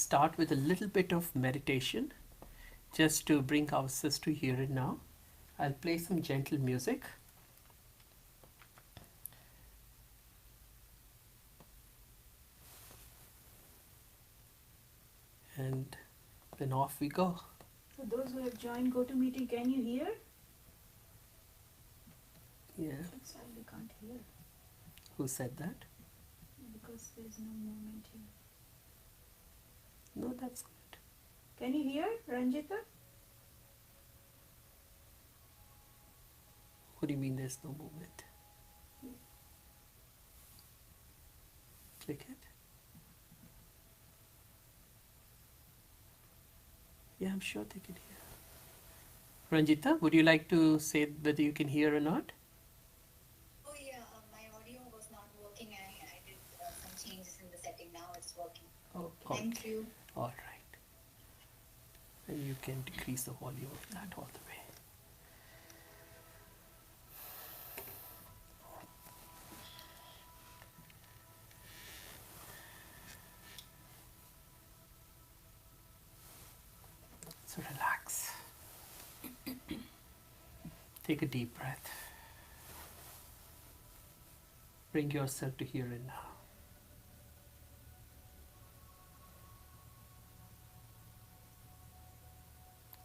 start with a little bit of meditation just to bring ourselves to here and now. I'll play some gentle music. And then off we go. For those who have joined GoToMeeting, can you hear? Yeah. Outside we can't hear Who said that? because there's no movement here. No, that's good. Can you hear, Ranjita? What do you mean there's no movement? Click it. Yeah, I'm sure they can hear. Ranjita, would you like to say whether you can hear or not? Oh yeah, my audio was not working. I did some changes in the setting. Now it's working. Oh, Thank okay. you. All right. And you can decrease the volume of that all the way. So relax. Take a deep breath. Bring yourself to here and now.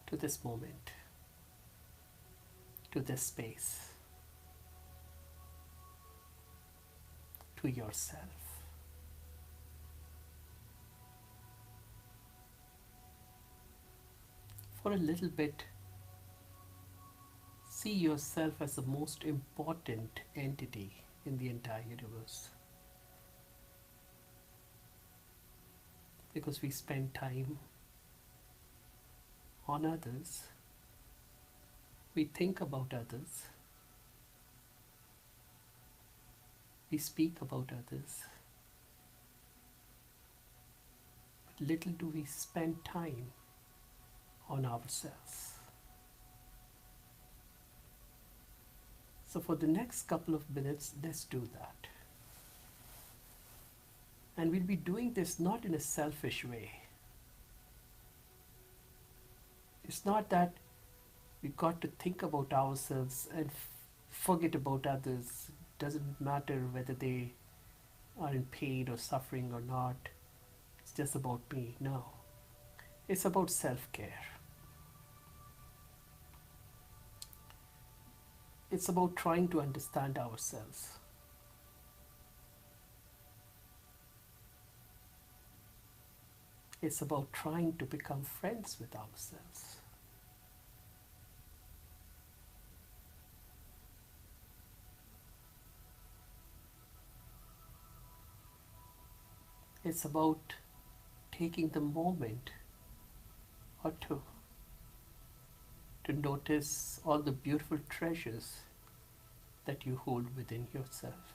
To this moment. To this space. To yourself. For a little bit, see yourself as the most important entity in the entire universe. Because we spend time on others, we think about others, we speak about others, but little do we spend time on ourselves. So for the next couple of minutes, let's do that. And we'll be doing this not in a selfish way. It's not that we got to think about ourselves and forget about others. Doesn't matter whether they are in pain or suffering or not. It's just about me. No. It's about self-care. It's about trying to understand ourselves. It's about trying to become friends with ourselves. It's about taking the moment or two to notice all the beautiful treasures that you hold within yourself.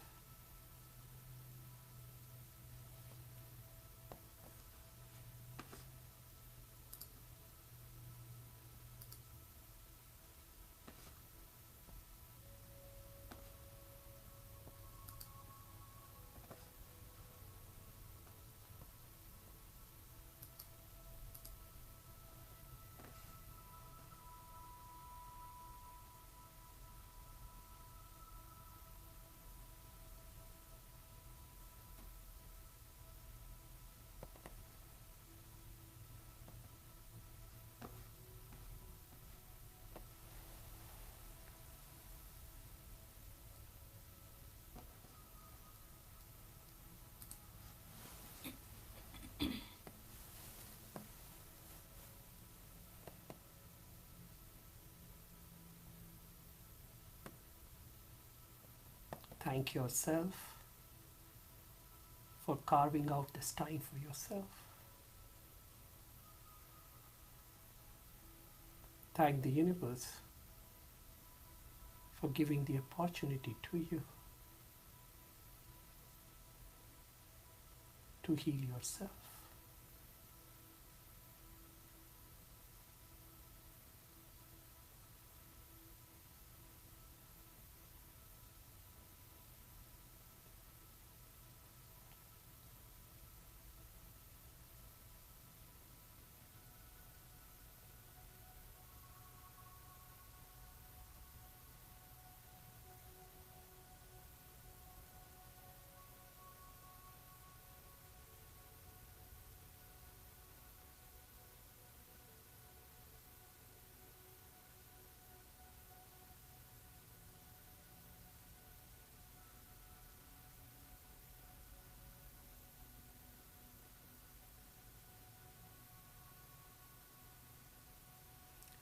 Thank yourself for carving out this time for yourself. Thank the universe for giving the opportunity to you to heal yourself.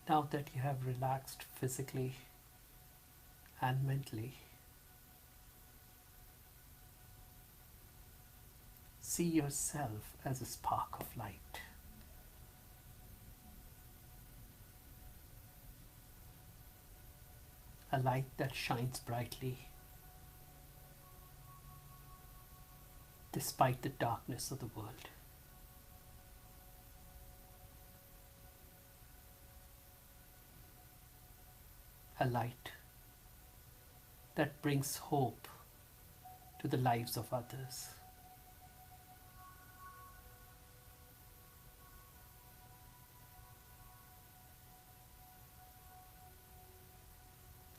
Now that you have relaxed physically and mentally, see yourself as a spark of light, a light that shines brightly despite the darkness of the world, a light that brings hope to the lives of others,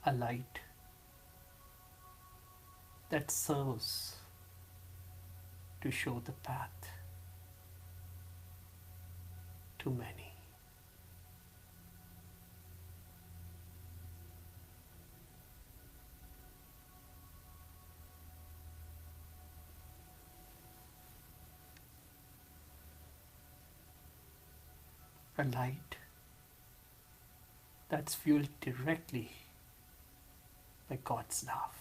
a light that serves to show the path to many. A light that's fueled directly by God's love.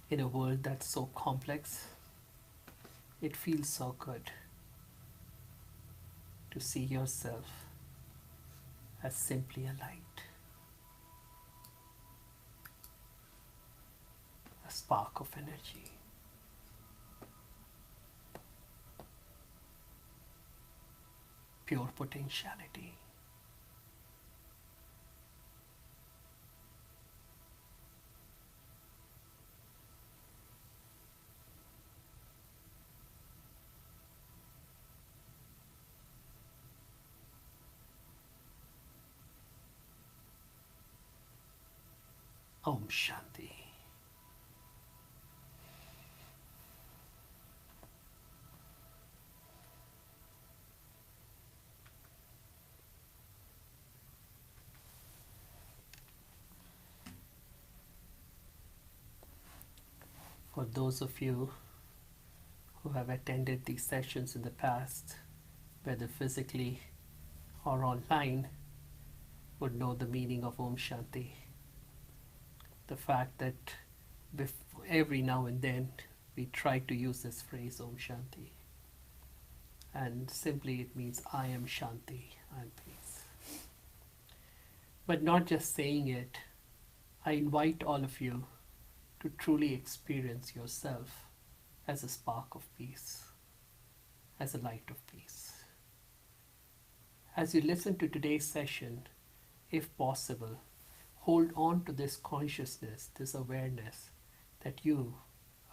In a world that's so complex, it feels so good to see yourself as simply a light, a spark of energy, pure potentiality. Om Shanti. For those of you who have attended these sessions in the past, whether physically or online, would know the meaning of Om Shanti. The fact that every now and then we try to use this phrase Om Shanti, and simply it means I am Shanti, I am peace. But not just saying it, I invite all of you to truly experience yourself as a spark of peace, as a light of peace. As you listen to today's session, if possible, hold on to this consciousness, this awareness that you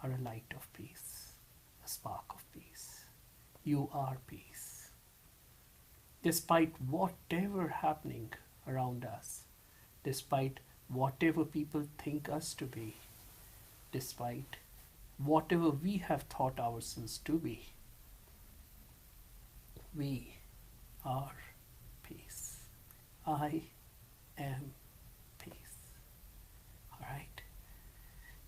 are a light of peace, a spark of peace. You are peace. Despite whatever happening around us, despite whatever people think us to be, despite whatever we have thought ourselves to be, we are peace. I am peace. All right.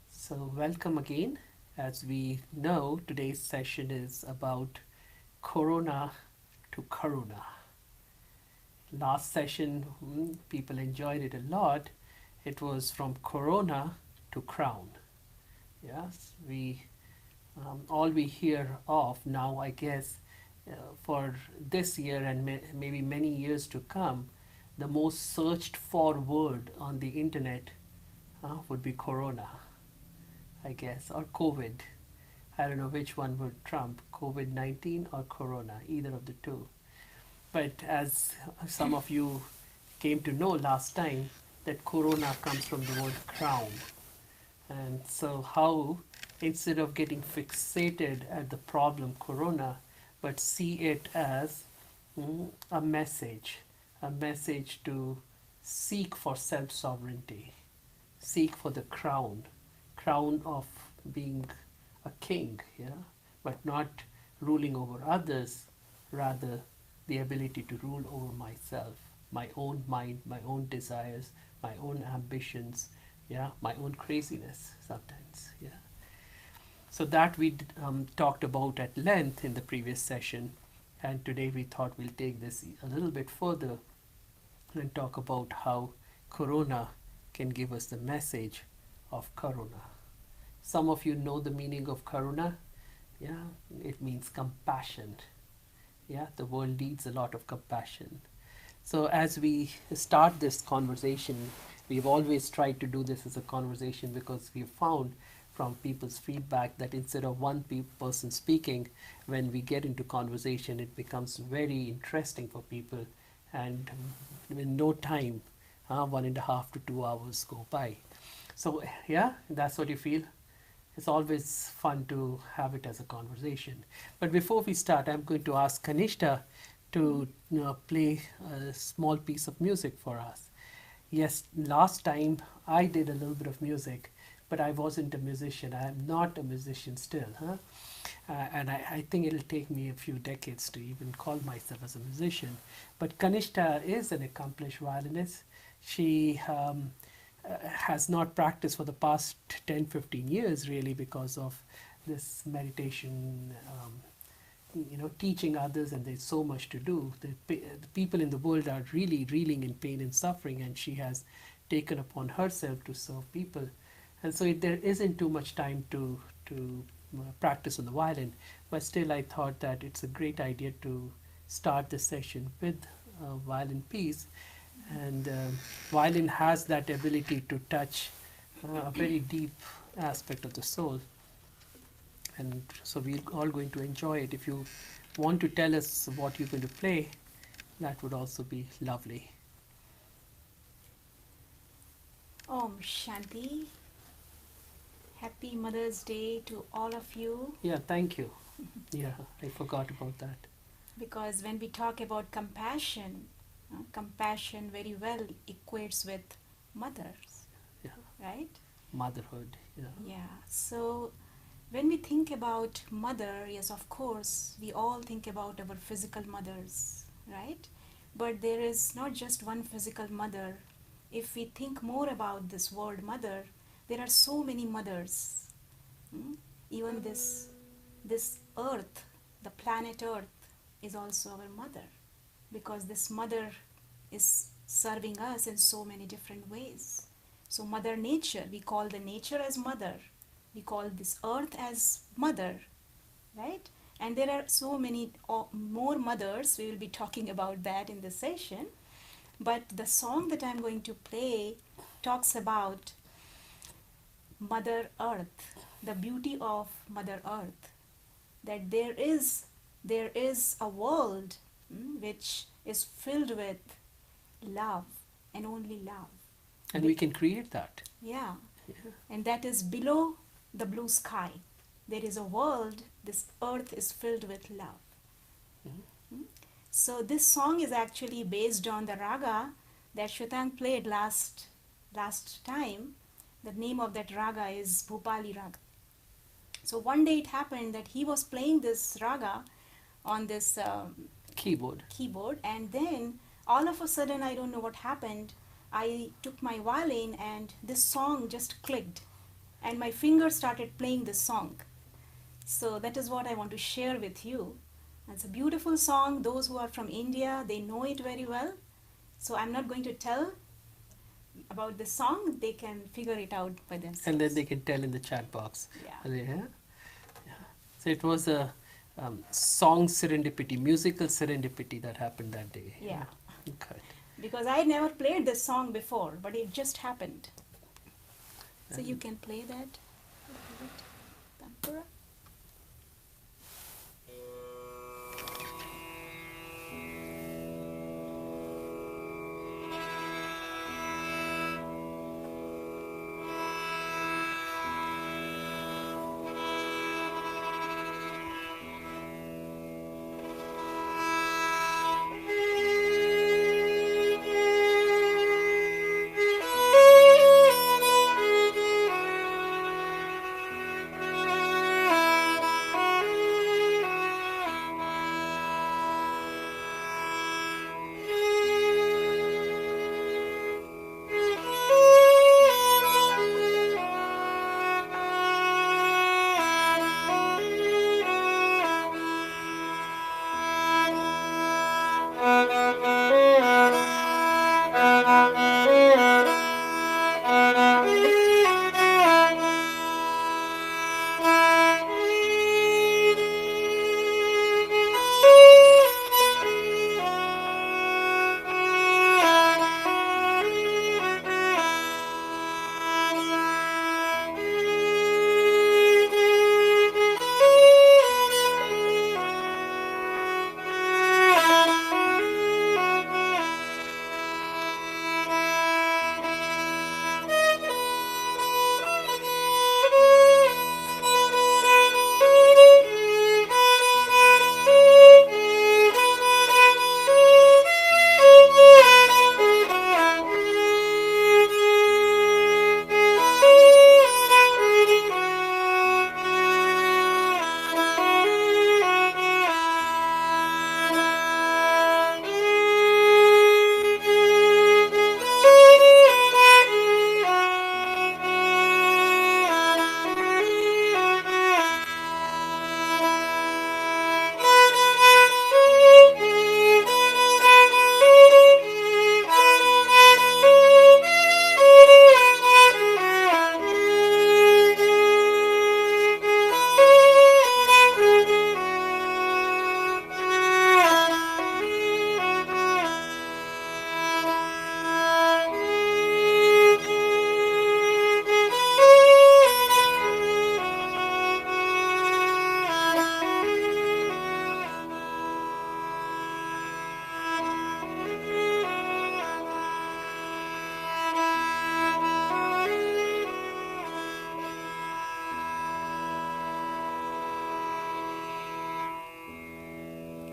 So welcome again. As we know, today's session is about Karuna to Karuna. Last session, people enjoyed it a lot. It was from Corona to Crown. Yes, all we hear of now, I guess, for this year and maybe many years to come, the most searched for word on the internet would be Corona. I guess, or COVID. I don't know which one would trump, COVID-19 or Corona, either of the two. But as some of you came to know last time, that Corona comes from the word crown. And so, how instead of getting fixated at the problem Corona, but see it as a message to seek for self sovereignty, seek for the crown of being a king, yeah, but not ruling over others, rather the ability to rule over myself, my own mind, my own desires, my own ambitions, yeah, my own craziness sometimes, yeah. So that we talked about at length in the previous session, and today we thought we'll take this a little bit further and talk about how Corona can give us the message of Karuna. Some of you know the meaning of Karuna. Yeah, it means compassion. Yeah, the world needs a lot of compassion. So as we start this conversation, we've always tried to do this as a conversation because we've found from people's feedback that instead of one person speaking, when we get into conversation, it becomes very interesting for people, and in no time, 1.5 to 2 hours go by. So yeah, that's what you feel. It's always fun to have it as a conversation. But before we start, I'm going to ask Kanishta to play a small piece of music for us. Yes, last time I did a little bit of music, but I wasn't a musician. I am not a musician still, huh? And I think it'll take me a few decades to even call myself as a musician. But Kanishta is an accomplished violinist. She has not practiced for the past 10-15 years really because of this meditation, teaching others, and there's so much to do. The people in the world are really reeling in pain and suffering, and she has taken upon herself to serve people. And so there isn't too much time to practice on the violin, but still I thought that it's a great idea to start the session with a violin piece. And violin has that ability to touch a very deep aspect of the soul, and so we're all going to enjoy it. If you want to tell us what you're going to play, that would also be lovely. Om Shanti. Happy Mother's Day to all of you. Yeah, thank you. Yeah, I forgot about that. Because when we talk about compassion, compassion very well equates with mothers, Yeah, right? motherhood. Yeah. Yeah. So when we think about mother, yes, of course, we all think about our physical mothers, right? But there is not just one physical mother. If we think more about this word mother, there are so many mothers. Even this earth, the planet earth, is also our mother, because this mother is serving us in so many different ways. So mother nature, we call the nature as mother, we call this earth as mother, right? And there are so many more mothers. We will be talking about that in this session. But the song that I'm going to play talks about Mother Earth, the beauty of Mother Earth, that there is a world which is filled with love and only love. And we can create that. Yeah. Yeah. And that is below the blue sky. There is a world, this earth is filled with love. Mhm. So this song is actually based on the raga that Shwetang played last time. The name of that raga is Bhupali raga. So one day it happened that he was playing this raga on this keyboard, and then all of a sudden, I don't know what happened, I took my violin and this song just clicked and my fingers started playing this song. So that is what I want to share with you. It's a beautiful song. Those who are from India, they know it very well. So I'm not going to tell about the song. They can figure it out by themselves. And then they can tell in the chat box. Yeah. Yeah. So it was a song serendipity, musical serendipity that happened that day. Yeah. Okay. Because I never played this song before, but it just happened. So you can play that. Sakura?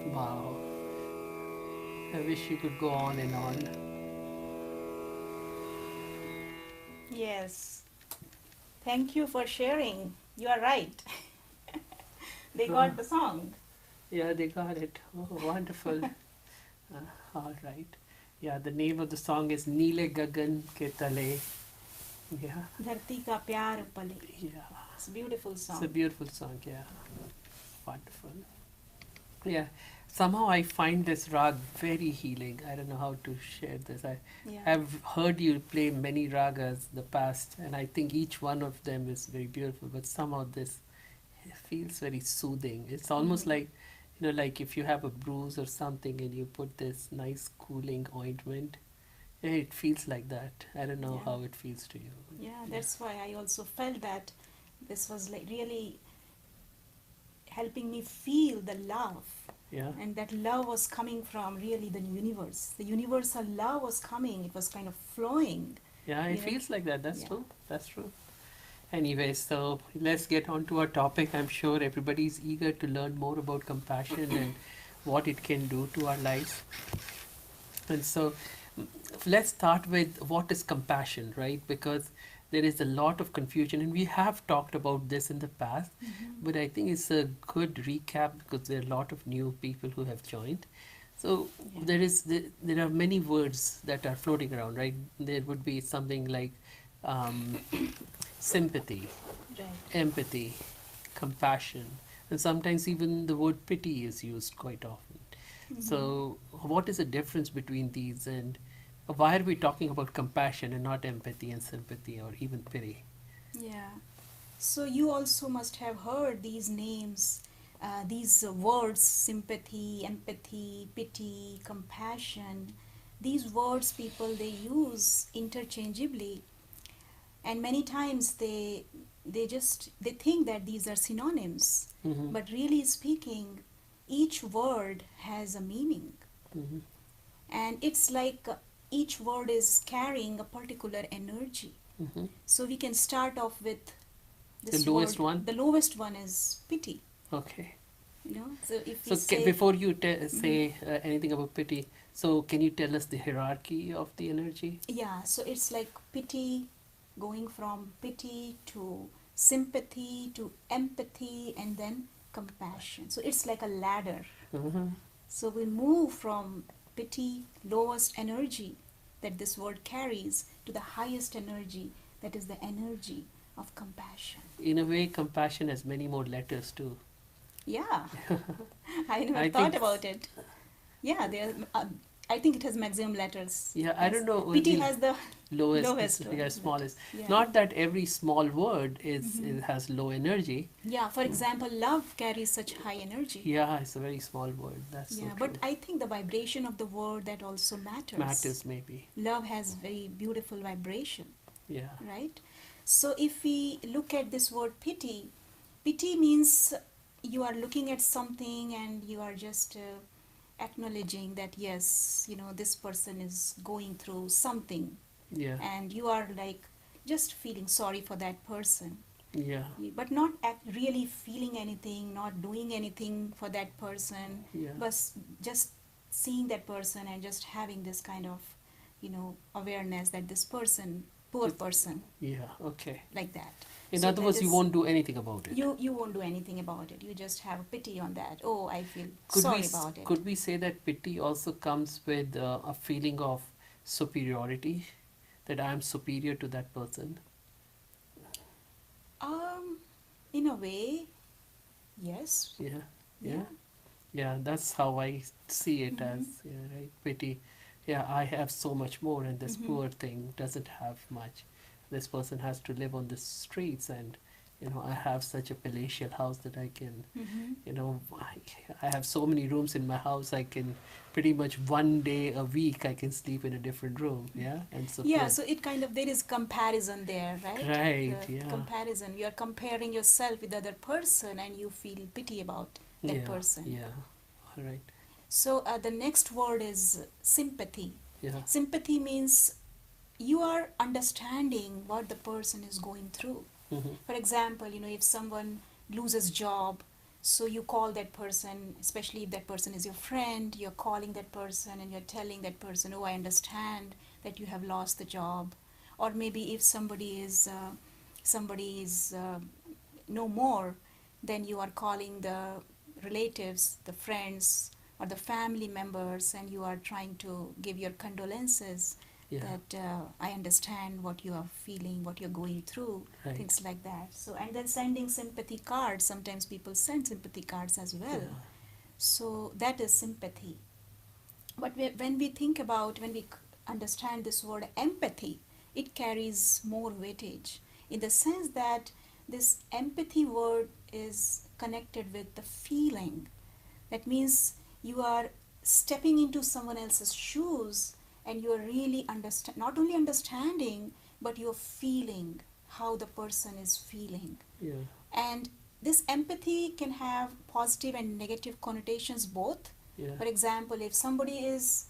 Wow. I wish you could go on and on. Yes. Thank you for sharing. You are right. They Uh, got the song. yeah, they got it. Oh, wonderful. All right. Yeah, the name of the song is Neele Gagan Ke Tale. Yeah, Dharti ka pyar pale. yeah. It's a beautiful It's a song. beautiful song. Yeah, wonderful. Yeah, somehow I find this rag very healing. I don't know how to share this. Yeah. I've heard you play many ragas in the past, and I think each one of them is very beautiful. But somehow this feels very soothing. It's almost Mhm. like, like if you have a bruise or something and you put this nice cooling ointment, it feels like that. I don't know Yeah. how it feels to you. Yeah, Yeah, that's why I also felt that this was like really helping me feel the love. yeah, And that love was coming from really the universe. The universal love was coming. It was kind of flowing, yeah. It you know. feels like that. That's Yeah. true. That's true. Anyway, so let's get on to our topic. I'm sure everybody's eager to learn more about compassion and what it can do to our lives. And so mm, let's start with what is compassion, right? Because there is a lot of confusion, and we have talked about this in the past, Mm-hmm. but I think it's a good recap because there are a lot of new people who have joined. So Yeah. there are many words that are floating around, right? There would be something like um, sympathy, Right. empathy, compassion, and sometimes even the word pity is used quite often. Mm-hmm. So, what is the difference between these, and why are we talking about compassion and not empathy and sympathy or even pity? Yeah. So you also must have heard these names, these words: sympathy, empathy, pity, compassion. These words people they use interchangeably, and many times they think that these are synonyms, Mm-hmm. but really speaking, each word has a meaning, Mm-hmm. and it's like each word is carrying a particular energy. Mm-hmm. So we can start off with The this lowest word. one. The lowest one is pity. Okay. So if we So say, before you mhm, say anything about pity, so can you tell us the hierarchy of the energy? yeah, so it's like pity, going from pity to sympathy to empathy and then compassion. So it's like a ladder. Mm-hmm. So we move from pity, lowest energy that this word carries, to the highest energy, that is the energy of compassion. In a way, compassion has many more letters too. Yeah, I never I thought think, about it. Yeah, I think it has maximum letters. yeah, I As don't know pity the has the lowest, lowest yeah, letters. smallest. Yeah. Not that every small word Hmm. it has low energy. Yeah, for example, love carries such high energy. Yeah, it's a very small word. That's so Yeah, but true. I think the vibration of the word that also matters. Matters maybe. Love has very beautiful vibration, Yeah. right? So if we look at this word pity, pity means you are looking at something and you are just acknowledging that yes, this person is going through something, Yeah. and you are like just feeling sorry for that person, Yeah. but not really feeling anything, not doing anything for that person, Yeah. but just seeing that person and just having this kind of awareness that this person, poor It, person, yeah. Okay. like that. In So other that words, you is, won't do anything about it. you won't do anything about it, you just have pity on that. Oh, I feel Could we sorry about it. could we say that pity also comes with a feeling of superiority, that I am superior to that person? um in a way, yes. Yeah. Yeah. Yeah. Yeah. That's how I see it as. Mm-hmm. Yeah. Right. Pity. Yeah. I have so much more, and this Mm-hmm. poor thing doesn't have much. This person has to live on the streets, and I have such a palatial house that I can, Mm-hmm. I have so many rooms in my house. I can pretty much one day a week I can sleep in a different room. Yeah, and so Yeah, forth. so it kind of, there is comparison there, right? Right. The Yeah. comparison, you are comparing yourself with the other person and you feel pity about that Yeah. person. Yeah. All right. So the next word is sympathy. Yeah. Sympathy means you are understanding what the person is going through. Mm-hmm. For example, if someone loses job, so you call that person, especially if that person is your friend, you're calling that person and you're telling that person, oh, I understand that you have lost the job. Or maybe if somebody is no more, then you are calling the relatives, the friends, or the family members, and you are trying to give your condolences, Yeah. that I understand what you are feeling, what you're going through, Right. things like that. So, and then sending sympathy cards. Sometimes people send sympathy cards as well. Yeah. So that is sympathy. But when we think about, when we understand this word empathy, it carries more weightage, in the sense that this empathy word is connected with the feeling. That means you are stepping into someone else's shoes, and you are really not only understanding, but you're feeling how the person is feeling. Yeah. And this empathy can have positive and negative connotations both. Yeah. For example, if somebody is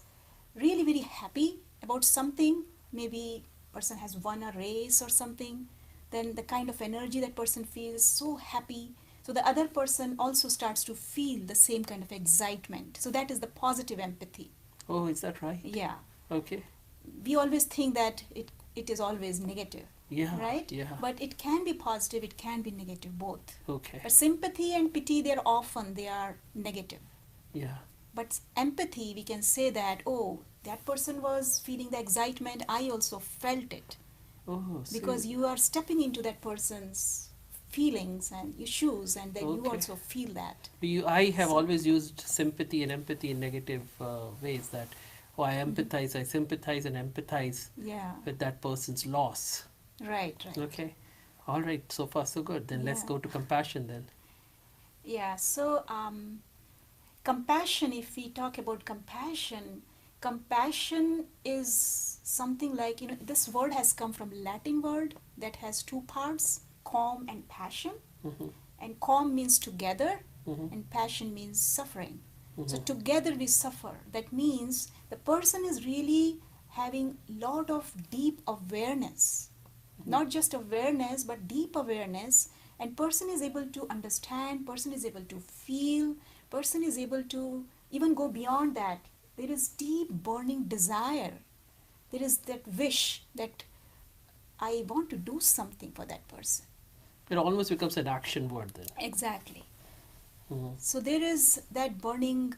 really very happy about something, maybe person has won a race or something, then the kind of energy that person feels, so happy, so the other person also starts to feel the same kind of excitement. So that is the positive empathy. Oh, is that right? Yeah, Okay. we always think that it is always negative, Yeah. right? Yeah. But it can be positive, it can be negative, both. Okay. But sympathy and pity, they are negative. Yeah. But empathy, we can say that, oh, that person was feeling the excitement, I also felt it. Oh, so Because you are stepping into that person's feelings and your shoes, and then you okay. also feel that. I have So, always used sympathy and empathy in negative ways. That, oh, I empathize, I sympathize and empathize yeah, with that person's loss. right. Okay. All right. So far, so good. Then let's Yeah. go to compassion then. Yeah, so compassion, if we talk about compassion, compassion is something like, this word has come from Latin word that has two parts, calm and passion. Mm-hmm. And calm means together, Mm-hmm. and passion means suffering. So Mm-hmm. together we suffer. That means the person is really having lot of deep awareness, Mm-hmm. not just awareness but deep awareness, and person is able to understand, person is able to feel, person is able to even go beyond that. There is deep burning desire, there is that wish that I want to do something for that person. It almost becomes an action word then. Exactly. Mm-hmm. So there is that burning,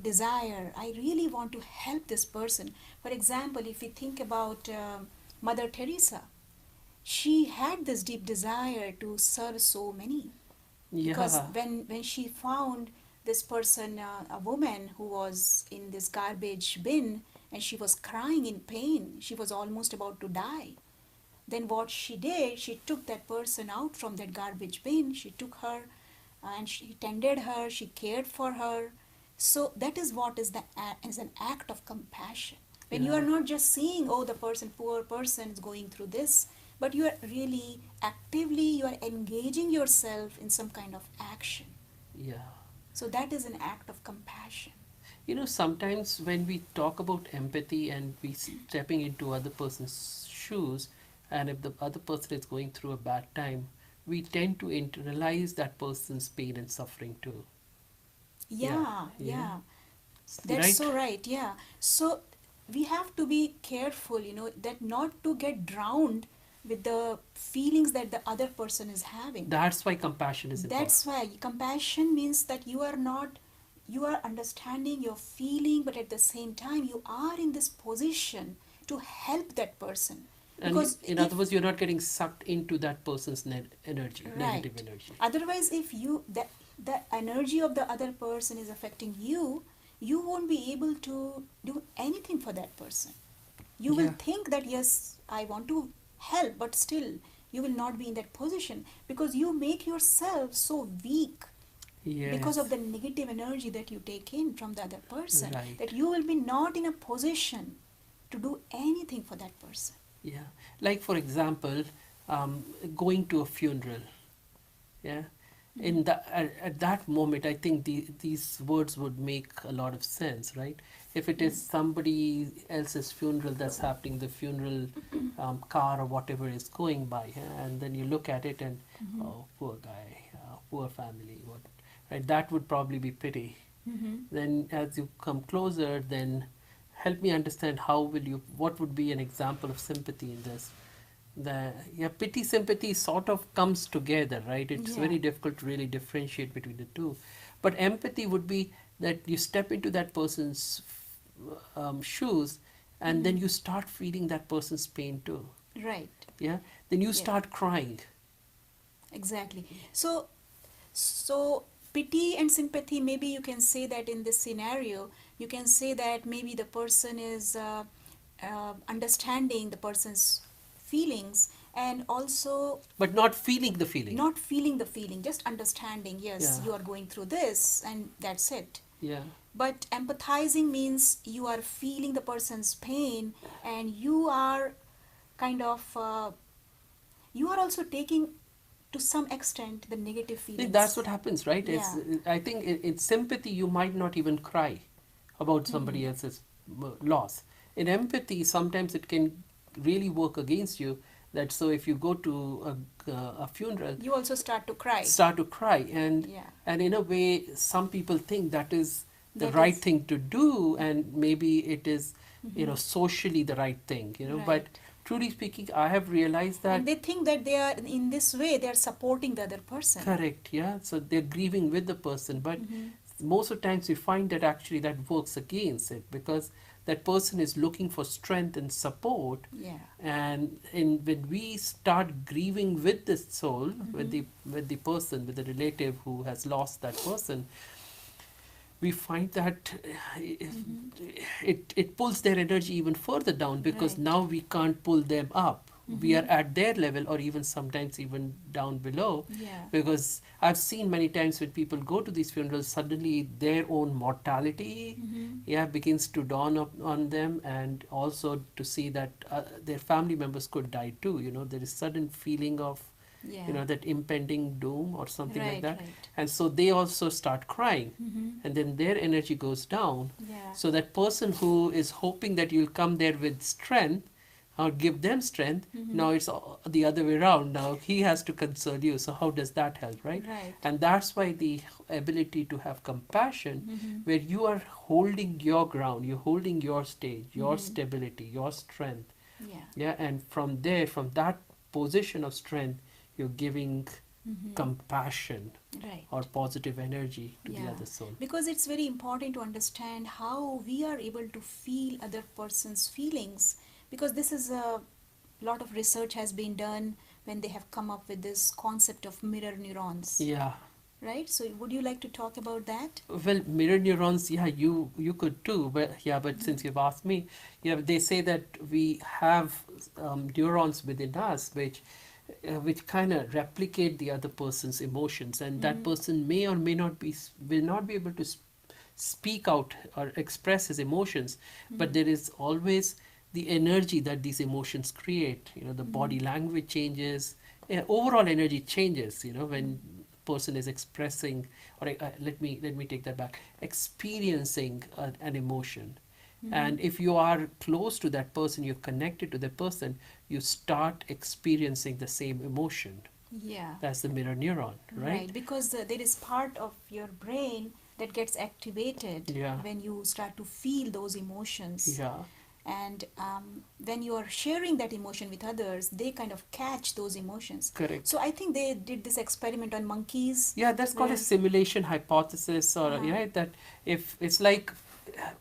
desire. I really want to help this person. For example, if we think about Mother Teresa, she had this deep desire to serve so many, because Yeah. when she found this person, a woman who was in this garbage bin, and she was crying in pain, she was almost about to die. Then what she did, she took that person out from that garbage bin, she took her, and she tended her, she cared for her. So that is what is an act of compassion. When you are Yeah. not just seeing, oh, the person, poor person is going through this, but you are really actively, you are engaging yourself in some kind of action. Yeah. So that is an act of compassion. Sometimes when we talk about empathy and we stepping into other person's shoes, and if the other person is going through a bad time, we tend to internalize that person's pain and suffering too. Yeah. Yeah, Yeah. yeah. That's Right? so right, yeah. So we have to be careful, that not to get drowned with the feelings that the other person is having. That's why compassion is important. That's why compassion means that you are understanding, you're feeling, but at the same time, you are in this position to help that person. And Because in other if, words, you're not getting sucked into that person's energy, negative right, energy. otherwise, if the energy of the other person is affecting you, you won't be able to do anything for that person. You will Yeah. think that, yes, I want to help, but still you will not be in that position, because you make yourself so weak because of Yes. the negative energy that you take in from the other person, that Right. you will be not in a position to do anything for that person. Yeah. Like, for example, going to a funeral. Yeah. Mhm. At that moment, I think these words would make a lot of sense, right? If it is somebody else's funeral that's happening, the funeral car or whatever is going by, yeah, and then you look at it and, Mhm. oh, poor guy, poor family, what, right? That would probably be pity. Mhm. Then, as you come closer, then help me understand what would be an example of sympathy in this? The Yeah, pity sympathy sort of comes together, right? It's Yeah. very difficult to really differentiate between the two, but empathy would be that you step into that person's shoes, and then Mhm. you start feeling that person's pain too. Right. Yeah, then you Yeah. start crying. Exactly. So pity and sympathy, maybe you can say that in this scenario, you can say that maybe the person is understanding the person's feelings, and also But not feeling the feeling. not feeling the feeling, just understanding, yes, Yeah. you are going through this, and that's it. Yeah. But empathizing means you are feeling the person's pain, and you are kind of you are also taking to some extent the negative See, that's feelings. what happens, right? Yeah. I think in sympathy you might not even cry about Hmm. somebody else's loss. In empathy, sometimes it can really work against you. That so if you go to a funeral, You also start to cry. start to cry, Yeah. and in a way, some people think that is the That right is. thing to do, and maybe it is, Hmm. socially the right thing, But Right. truly speaking, I have realized that. And they think that they are, in this way, they are supporting the other person. Correct, yeah. So they're grieving with the person, but Hmm. most of the times we find that actually that works against it, because that person is looking for strength and support, Yeah. and when we start grieving with the soul, with Hmm. the person, with the relative who has lost that person, we find that Hmm. it pulls their energy even further down, because Right. now we can't pull them up. we are at their level, or even sometimes even down below. Yeah. Because I've seen many times when people go to these funerals, suddenly their own mortality, yeah, begins to dawn up on them, and also to see that their family members could die too. There is sudden feeling of, Yeah. that impending doom or something like Right, that. right. And so they also start crying, Mm-hmm. and then their energy goes down. Yeah. So that person who is hoping that you'll come there with strength or give them strength, now it's the other way around. Now he has to console you. So how does that help, right? Right. And that's why the ability to have compassion, where you are holding your ground, you're holding your stage, your stability, your strength. Yeah. Yeah, and from there, from that position of strength, you're giving compassion Right. or positive energy to the Yeah. other soul. Because it's very important to understand how we are able to feel other person's feelings, because this is a lot of research has been done when they have come up with this concept of mirror neurons, Yeah. right? So would you like to talk about that? Well, mirror neurons, yeah, you could too, but yeah, but since you've asked me, yeah, they say that we have neurons within us which kind of replicate the other person's emotions, and that person may or may not will not be able to speak out or express his emotions, but there is always the energy that these emotions create. The body language changes, overall energy changes. When person is expressing, or let me take that back, experiencing an emotion. And if you are close to that person, you're connected to that person, you start experiencing the same emotion. Yeah. That's the mirror neuron, right? Because there is part of your brain that gets activated Yeah. when you start to feel those emotions. Yeah. And when you are sharing that emotion with others, they kind of catch those emotions. Correct. So I think they did this experiment on monkeys. Yeah, that's called a where- simulation hypothesis, or Uh-huh. yeah, that if it's like,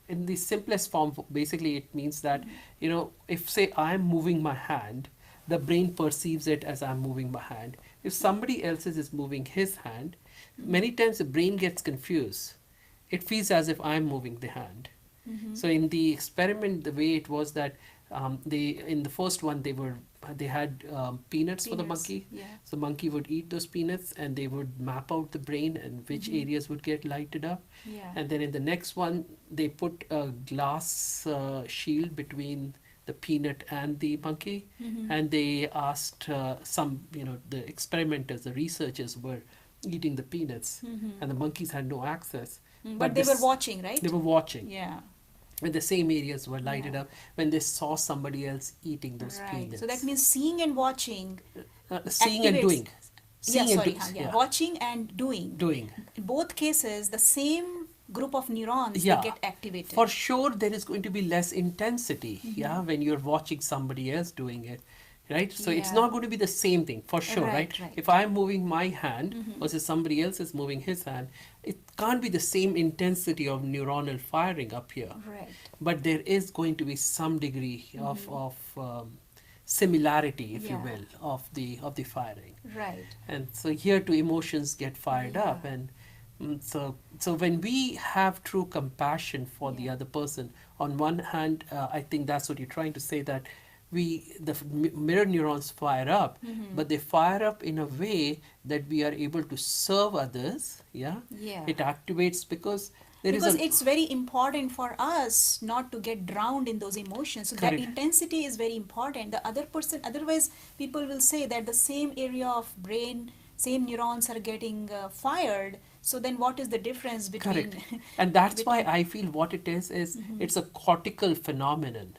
in the simplest form, basically it means that if say I'm moving my hand, the brain perceives it as I'm moving my hand. If somebody else is moving his hand, many times the brain gets confused. It feels as if I'm moving the hand. So in the experiment, the way it was that in the first one they had peanuts for the Peanuts, monkey. yeah. So the monkey would eat those peanuts, and they would map out the brain and which areas would get lighted up. Yeah. And then in the next one, they put a glass shield between the peanut and the monkey, and they asked the experimenters, the researchers were eating the peanuts, and the monkeys had no access. But they were watching, right? They were watching. Yeah. And the same areas were lighted Yeah. up when they saw somebody else eating those Right. peanuts. So that means seeing and watching. Seeing and activates- doing. Seeing and yeah. Watching and doing. Doing. In both cases, the same group of neurons Yeah. they get activated. For sure, there is going to be less intensity, yeah, when you're watching somebody else doing it, right? So it's Yeah. not going to be the same thing, for sure, right? Right. If I'm moving my hand versus somebody else is moving his hand, it can't be the same intensity of neuronal firing up here. Right. But there is going to be some degree of similarity, if you Yeah. will, of the firing. Right. And so here too emotions get fired Yeah. up, and so when we have true compassion for the Yeah. other person, on one hand, I think that's what you're trying to say, that mirror neurons fire up, but they fire up in a way that we are able to serve others. Yeah, Yeah. it activates because there Because is a it's very important for us not to get drowned in those emotions. So that Correct. intensity is very important. The other person, otherwise, people will say that the same area of brain, same neurons are getting fired. So then, what is the difference between? correct, and that's why between- I feel what it is it's a cortical phenomenon,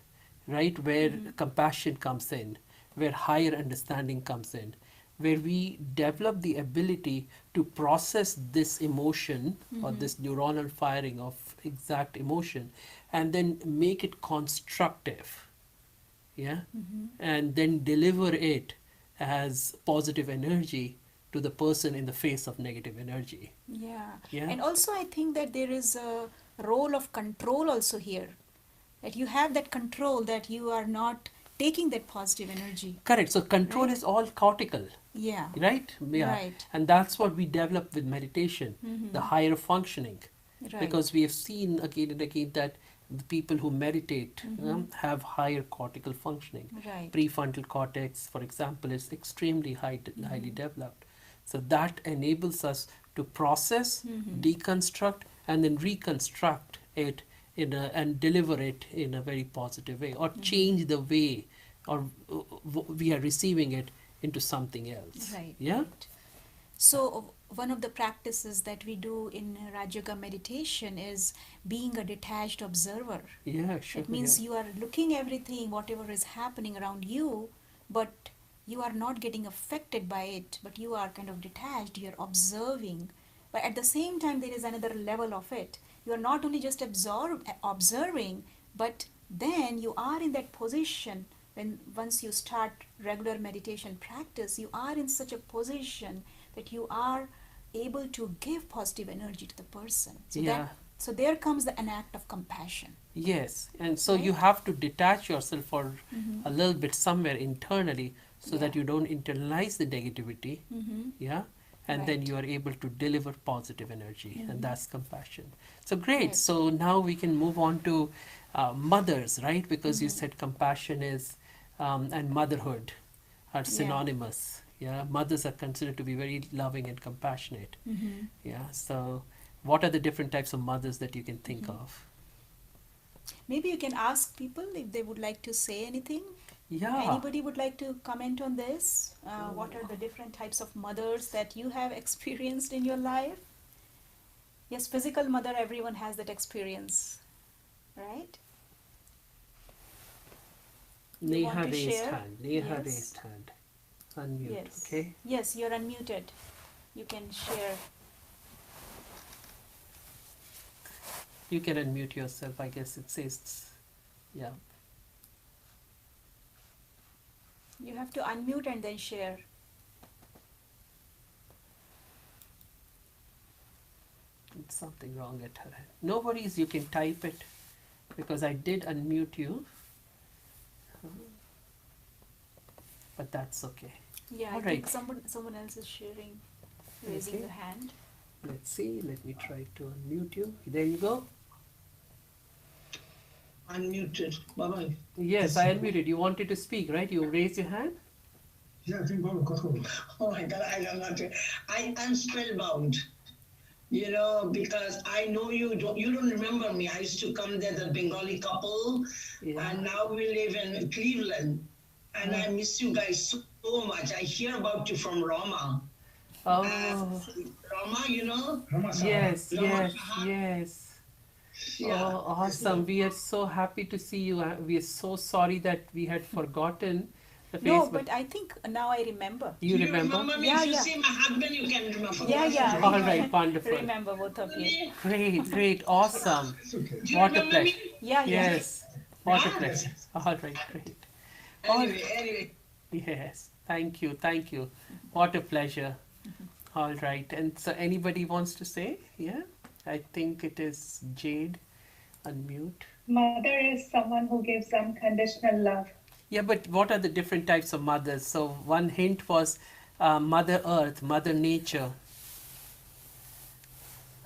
right, where compassion comes in, where higher understanding comes in, where we develop the ability to process this emotion or this neuronal firing of exact emotion, and then make it constructive, yeah, and then deliver it as positive energy to the person in the face of negative energy. Yeah. Yeah. And also, I think that there is a role of control also here. That you have that control, that you are not taking that positive energy. Correct. So control Right. is all cortical, Yeah. right? Yeah. Right. And that's what we develop with meditation, the higher functioning. Right. Because we have seen again and again that The people who meditate have higher cortical functioning. Right. Prefrontal cortex, for example, is extremely highly developed. So that enables us to process, deconstruct, and then reconstruct it and deliver it in a very positive way, or change the way or we are receiving it into something else. Right. Yeah. Right. So, one of the practices that we do in Raj Yoga meditation is being a detached observer. Yeah, sure. It means you are looking everything, whatever is happening around you, but you are not getting affected by it, but you are kind of detached, you're observing. But at the same time, there is another level of it. You are not only just observing, but then you are in that position when once you start regular meditation practice, you are in such a position that you are able to give positive energy to the person. So Yeah. so there comes an act of compassion. Yes, and so you Right. have to detach yourself for Mm-hmm. a little bit somewhere internally so that Yeah. you don't internalize the negativity, Mm-hmm. yeah, and then Right. you are able to deliver positive energy, and Mm-hmm. that's compassion. So great. Right. So now we can move on to mothers, right? Because you Mm-hmm. said compassion is and motherhood are Yeah. synonymous. Yeah, mothers are considered to be very loving and compassionate. Mm-hmm. Yeah, so what are the different types of mothers that you can think Mm-hmm. of? Maybe you can ask people if they would like to say anything. Yeah. Anybody would like to comment on this? What are the different types of mothers that you have experienced in your life? Yes, physical mother, everyone has that experience, right? You want Neha to raised share? hand. Neha Yes. raised hand. Unmute, Yes. okay? Yes, you're unmuted. You can share. You can unmute yourself. I guess it says, yeah. You have to unmute and then share. It's something wrong at her end. No worries, you can type it because I did unmute you, but that's okay. Yeah, All I think right. someone else is sharing, raising Okay. the hand. Let's see. Let me try to unmute you. There you go. Unmuted. Bye-bye. Yes, I unmuted. You wanted to speak, right? You raised your hand? Yeah, I think Baba got hold. Oh my God, I don't know. I'm spellbound. You know, because I know you don't remember me. I used to come there, the Bengali couple, Yeah. and now we live in Cleveland. And I miss you guys so much. I hear about you from Rama. Oh, Rama, you know? yes, Rama yes, Saha. yes. Yeah. Oh, awesome. We are so happy to see you. We are so sorry that we had forgotten the No, face, but but I think now I remember. you You remember? remember me? Yeah, If you yeah. see my husband, you can remember. Yeah, yeah, All we right, wonderful. remember both of you. Great, great, awesome. Do you What a remember me? pleasure. Yeah, yeah. Yes, what a Huh? pleasure. All right, great. All Anyway. yes, thank you, thank you. What a pleasure. All right, and so anybody wants to say? Yeah, I think it is Jade. Unmute. Mother is someone who gives unconditional love. Yeah, but what are the different types of mothers? So one hint was Mother Earth, Mother Nature.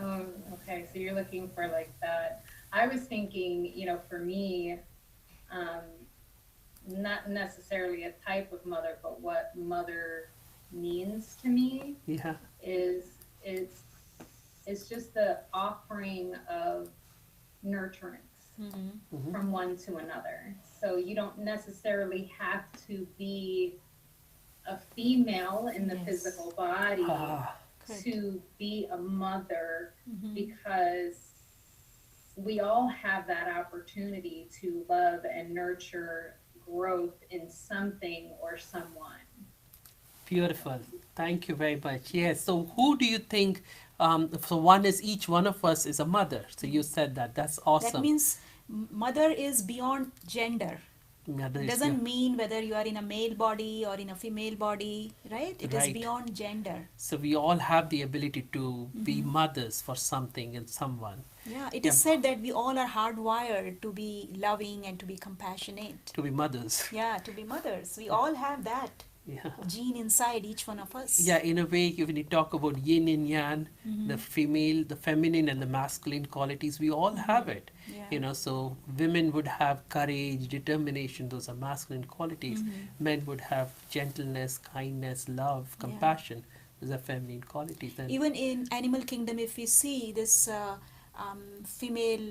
Okay, so you're looking for like that. I was thinking, for me, um, not necessarily a type of mother, but what mother means to me Yeah. is it's just the offering of nurturance Mm-hmm. from one to another. So you don't necessarily have to be a female in the Yes. physical body Ah, Correct. to be a mother, Mm-hmm. because we all have that opportunity to love and nurture growth in something or someone. beautiful. Thank you very much. Yes. So who do you think? So one is each one of us is a mother. So you said that. That's That awesome. means mother is beyond gender. Mother It is doesn't mean whether you are in a male body or in a female body, right? It is Right. beyond gender. So we all have the ability to be mothers for something and someone. Yeah, it Yeah. is said that we all are hardwired to be loving and to be compassionate. To be mothers. Yeah, to be mothers. We all have that. Yeah. gene inside each one of us. Yeah, in a way, when you talk about yin and yang, the Mm-hmm. female, the feminine, and the masculine qualities, we all have it. Yeah. So women would have courage, determination, those are masculine qualities. Mm-hmm. Men would have gentleness, kindness, love, Yeah. compassion, those are feminine qualities. And Even in animal kingdom, if we see this female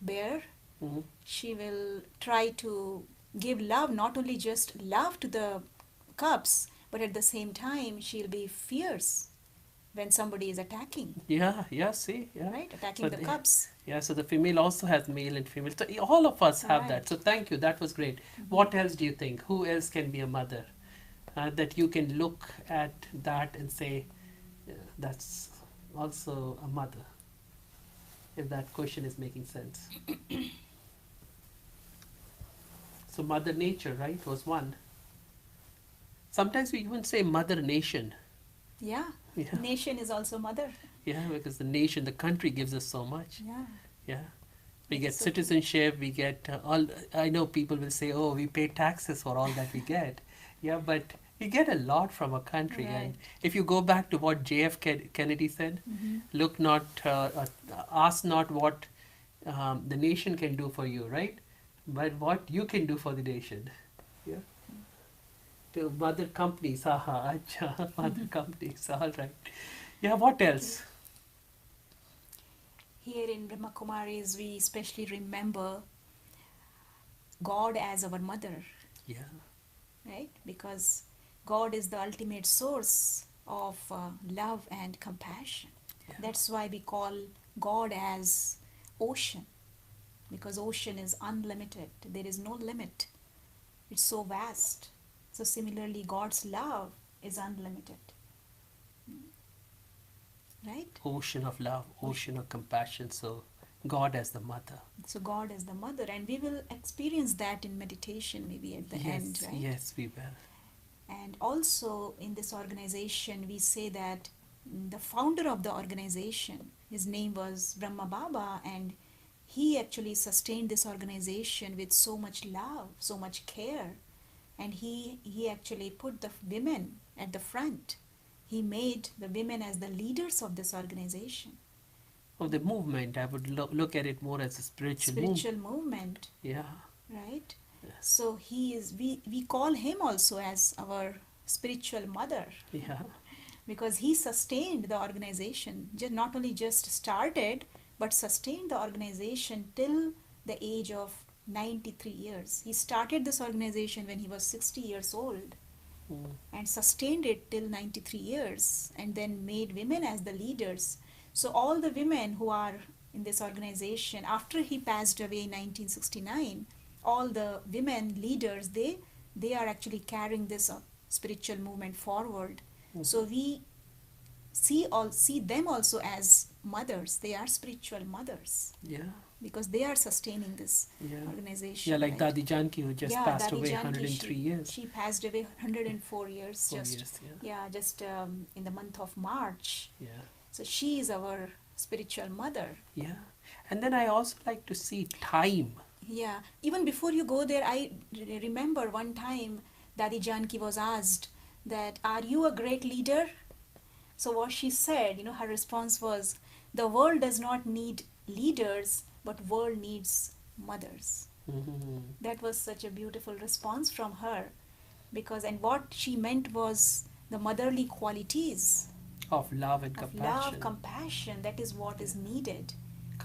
bear, Mhm. she will try to give love, not only just love to the cubs, but at the same time she'll be fierce when somebody is attacking, Yeah, see, yeah. right? Attacking So the the, cubs. yeah, so the female also has male and female. So all of us have that. Right. So thank you, that was great. What else do you think? Who else can be a mother? That you can look at that and say, yeah, that's also a mother, if that question is making sense. So Mother Nature, right, was one. Sometimes we even say Mother Nation. Yeah. Yeah, Nation is also mother. yeah, because the nation, the country gives us so much. Yeah. Yeah, we get So- citizenship, we get all. I know people will say, "Oh, we pay taxes for all that we get." Yeah, but we get a lot from a country. Right. And if you go back to what JF Kennedy said, Mm-hmm. look not, ask not what the nation can do for you, right? But what you can do for the nation. Yeah. To mother companies, haha, acha, mother companies, all right. Yeah, what else? Here in Brahma Kumaris, we especially remember God as our mother, Yeah, right? Because God is the ultimate source of love and compassion. yeah. That's why we call God as ocean, because ocean is unlimited. There is no limit. It's so vast. So similarly, God's love is unlimited, right? Ocean of love, ocean of compassion. So God as the mother. So God is the mother, and we will experience that in meditation maybe at the end, right? Yes, we will. And also in this organization, we say that the founder of the organization, his name was Brahma Baba, and he actually sustained this organization with so much love, so much care, and he actually put the women at the front. He made the women as the leaders of this organization. Of the movement, I would look at it more as a spiritual movement. Spiritual movement, Yeah, right? So we call him also as our spiritual mother, yeah, because he sustained the organization, not only just started but sustained the organization till the age of 93 years. He started this organization when he was 60 years old mm, and sustained it till 93 years, and then made women as the leaders. So all the women who are in this organization, after he passed away in 1969, all the women leaders, they are actually carrying this spiritual movement forward. So we see them also as mothers. They are spiritual mothers yeah, because they are sustaining this yeah. organization. Yeah, like right? Dadi Janki, who just passed Dadi away Janki, 103 years. She passed away 104 years 4 just years, yeah. just in the month of March. Yeah, So she is our spiritual mother. yeah. And then I also like to see time. Yeah. Even before you go there, I remember one time Dadi Janki was asked that, "Are you a great leader?" So what she said, her response was, "The world does not need leaders, but world needs mothers." Mhm. That was such a beautiful response from her, and what she meant was the motherly qualities Of love and of compassion. love, compassion. That is what is needed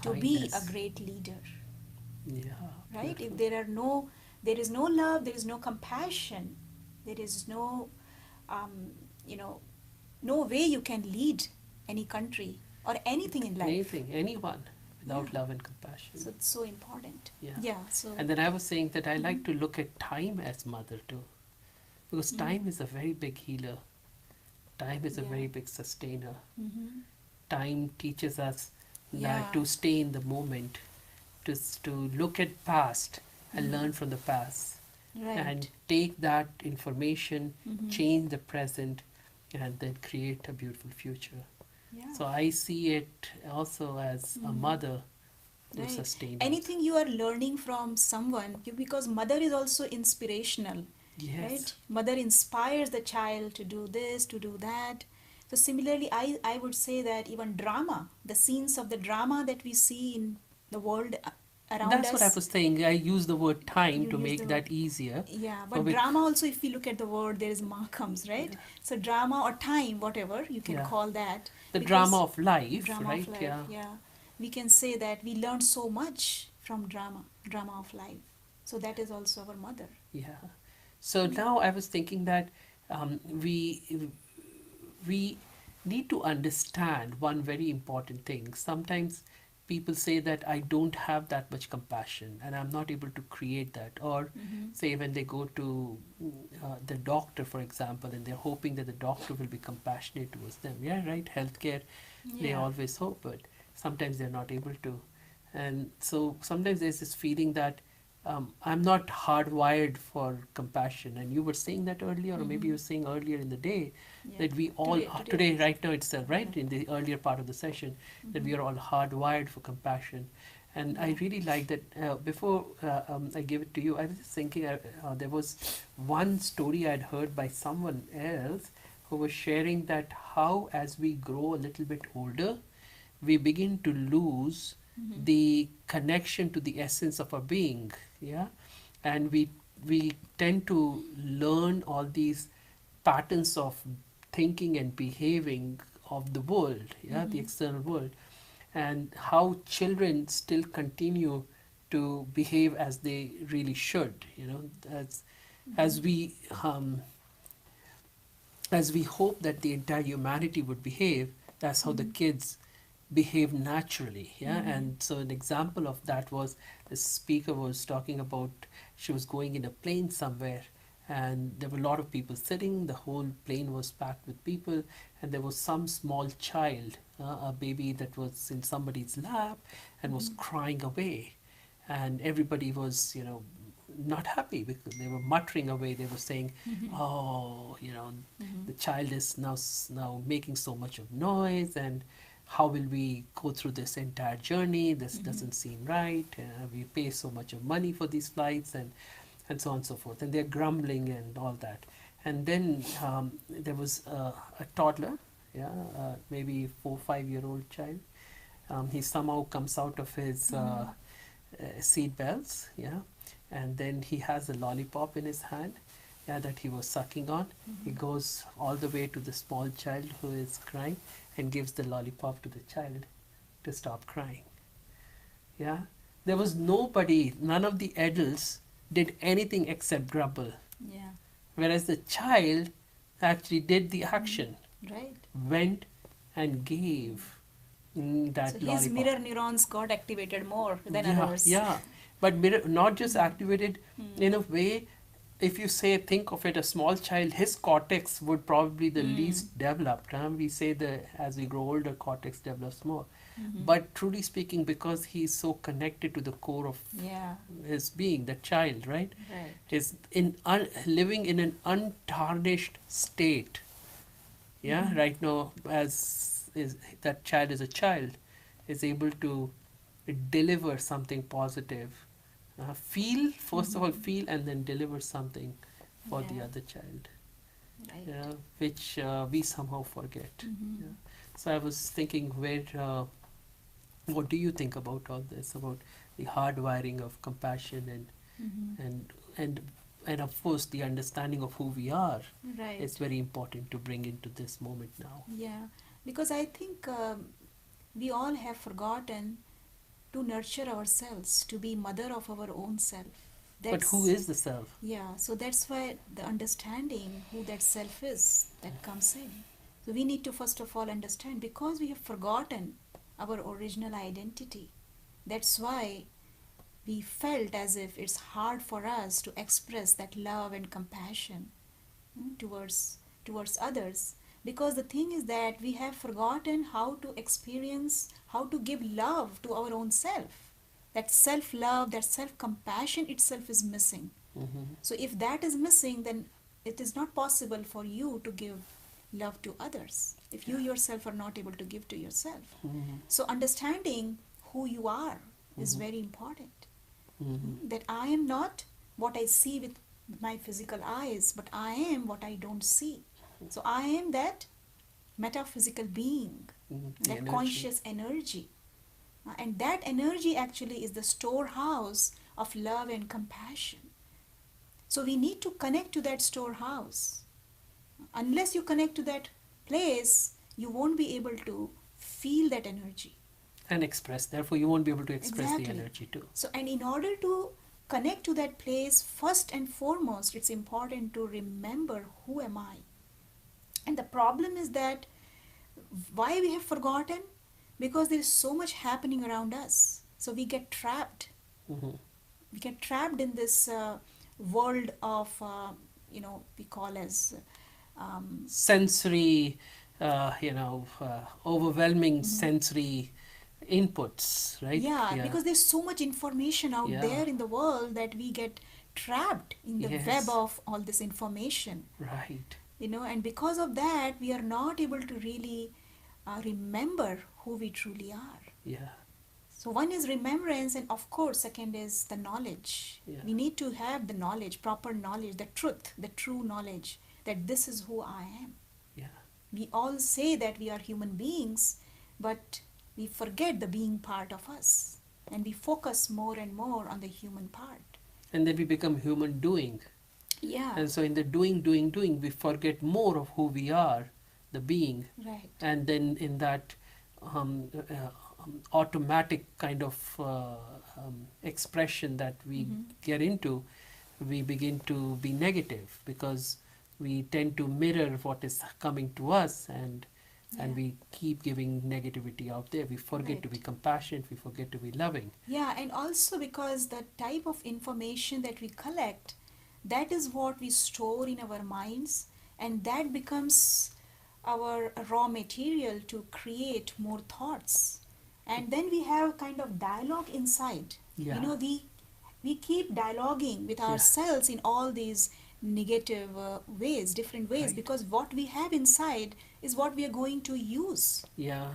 to be a Kindness. great leader, Yeah. right? Beautiful. If there is no love, there is no compassion, there is no, no way you can lead any country or anything in life. Anything, anyone without Yeah. love and compassion. So it's so important. Yeah. Yeah. So. And then I was saying that I like to look at time as mother too. Because time is a very big healer. Time is a Yeah. very big sustainer. Mhm. Time teaches us Yeah. that to stay in the moment, to look at past and learn from the past. Right. And take that information, Mhm. change the present, and then create a beautiful future. Yeah. So I see it also as a mother who Right. sustains us. Anything you are learning from someone, because mother is also inspirational. Yes. right? Mother inspires the child to do this, to do that. So similarly, I would say that even drama, the scenes of the drama that we see in the world around That's what I us, was saying. I use the word time you to use make the word. that easier. Yeah, For but bec- drama also, if you look at the word, there is markums, right? So drama or time, whatever you can yeah, call that, the drama because of life, drama of right? life, Yeah, yeah. We can say that we learn so much from drama of life. So that is also our mother. yeah. So now I was thinking that we need to understand one very important thing. Sometimes people say that I don't have that much compassion and I'm not able to create that. Or Mm-hmm. say when they go to the doctor, for example, and they're hoping that the doctor will be compassionate towards them. Yeah, right? Healthcare, they Yeah. always hope, but sometimes they're not able to. And so sometimes there's this feeling that I'm not hardwired for compassion. And you were saying that earlier, or maybe Mm-hmm. you were saying earlier in the day, Yeah. that we all Today today also. right now itself, right, Yeah. in the earlier part of the session, that we Mm-hmm. are all hardwired for compassion. And I Yeah. really like that. Before I give it to you, I was just thinking, there was one story I'd heard by someone else who was sharing that how as we grow a little bit older, we begin to lose Mm-hmm. the connection to the essence of our being. Yeah, and we tend to learn all these patterns of thinking and behaving of the world, yeah, the Mm-hmm. external world, and how children still continue to behave as they really should, as Mm-hmm. we as we hope that the entire humanity would behave. That's how the Mm-hmm. kids behave naturally, yeah. Mm-hmm. And so an example of that was, the speaker was talking about, she was going in a plane somewhere, and there were a lot of people sitting, the whole plane was packed with people, and there was some small child, a baby that was in somebody's lap and was Mm-hmm. crying away, and everybody was, not happy because they were muttering away. They were saying, Mm-hmm. "Oh, Mm-hmm. the child is now making so much of noise, and how will we go through this entire journey? This Mm-hmm. doesn't seem right. We pay so much of money for these flights, and so on and so forth." And they're grumbling and all that. And then there was a toddler, yeah, maybe 4 5 year old child. He somehow comes out of his Mm-hmm. seat belts, yeah, and then he has a lollipop in his hand, yeah, that he was sucking on. He Mm-hmm. goes all the way to the small child who is crying and gives the lollipop to the child to stop crying. Yeah, there was nobody, none of the adults did anything except grumble, Yeah. whereas the child actually did the action, Mm-hmm. Right. went and gave So that his lollipop. mirror neurons got activated more than Yeah, others. yeah. But not just activated Mm. in a way, if you say, think of it, a small child, his cortex would probably the Mm. least developed. Huh? We say that as we grow older, cortex develops more. Mm-hmm. But truly speaking, because he's so connected to the core of Yeah. his being, the child, right, Right. is living in an untarnished state. Yeah, Mm-hmm. right now, as is that child is a child, is able to deliver something positive. Feel, first of all, Mm-hmm. feel, and then deliver something for the Yeah. other child, Right. yeah, which we somehow forget. Mm-hmm. Yeah. So I was thinking, what do you think about all this, about the hardwiring of compassion Mm-hmm. and and and of course the understanding of who we are Right. is very important to bring into this moment now. Yeah. Because I think we all have forgotten to nurture ourselves, to be mother of our own self. But who That's, is the self? yeah, so that's why the understanding who that self is that comes in. So we need to first of all understand, because we have forgotten our original identity. That's why we felt as if it's hard for us to express that love and compassion, towards others, because the thing is that we have forgotten how to experience, how to give love to our own self. That self love, that self compassion itself is missing. Hmm. So if that is missing, then it is not possible for you to give love to others if you yourself are not able to give to yourself. Hmm. So understanding who you are is Hmm. very important. Hmm. That I am not what I see with my physical eyes, but I am what I don't see. So I am that metaphysical being, The that energy. conscious energy. And that energy actually is the storehouse of love and compassion. So we need to connect to that storehouse. Unless you connect to that place, you won't be able to feel that energy. And express. Therefore, you won't be able to express the Exactly. energy too. So, and in order to connect to that place, first and foremost, it's important to remember who am I. And the problem is that why we have forgotten? Because there is so much happening around us. So we get trapped. Hmm. We get trapped in this world of, we call as. Sensory, overwhelming Mhm. sensory inputs, right? Yeah, Yeah. because there's so much information out Yeah. there in the world that we get trapped in the web Yes. of all this information, Right. and because of that, we are not able to really remember who we truly are. Yeah. So, one is remembrance, and of course, second is the knowledge. Yeah. We need to have the knowledge, proper knowledge, the truth, the true knowledge that this is who I am. Yeah. We all say that we are human beings, but we forget the being part of us, and we focus more and more on the human part. And then we become human doing. Yeah, And so in the doing, we forget more of who we are, the being. right. And then in that automatic kind of expression that we Mhm. get into, we begin to be negative because we tend to mirror what is coming to us, and Yeah. we keep giving negativity out there. We forget to be Right. compassionate, we forget to be loving. Yeah, and also because the type of information that we collect, that is what we store in our minds, and that becomes our raw material to create more thoughts. And then we have kind of dialogue inside. Yeah. We keep dialoguing with Yeah. ourselves in all these negative ways, different ways, Right. because what we have inside is what we are going to use Yeah.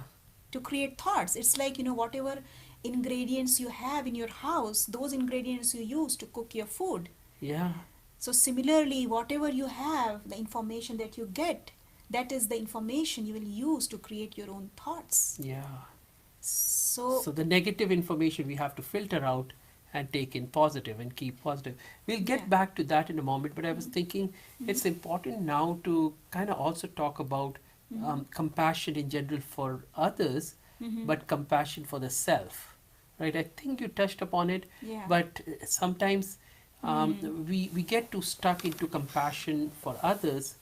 to create thoughts. It's like, whatever ingredients you have in your house, those ingredients you use to cook your food. Yeah. So, similarly, whatever you have, the information that you get, that is the information you will use to create your own thoughts. Yeah. So, So the negative information we have to filter out and take in positive and keep positive. We'll get yeah. back to that in a moment, but I was Mhm. thinking Mhm. it's important now to kind of also talk about Mhm. compassion in general for others, Mhm. but compassion for the self. Right? I think you touched upon it, Yeah. but sometimes Mhm. we get too stuck into compassion for others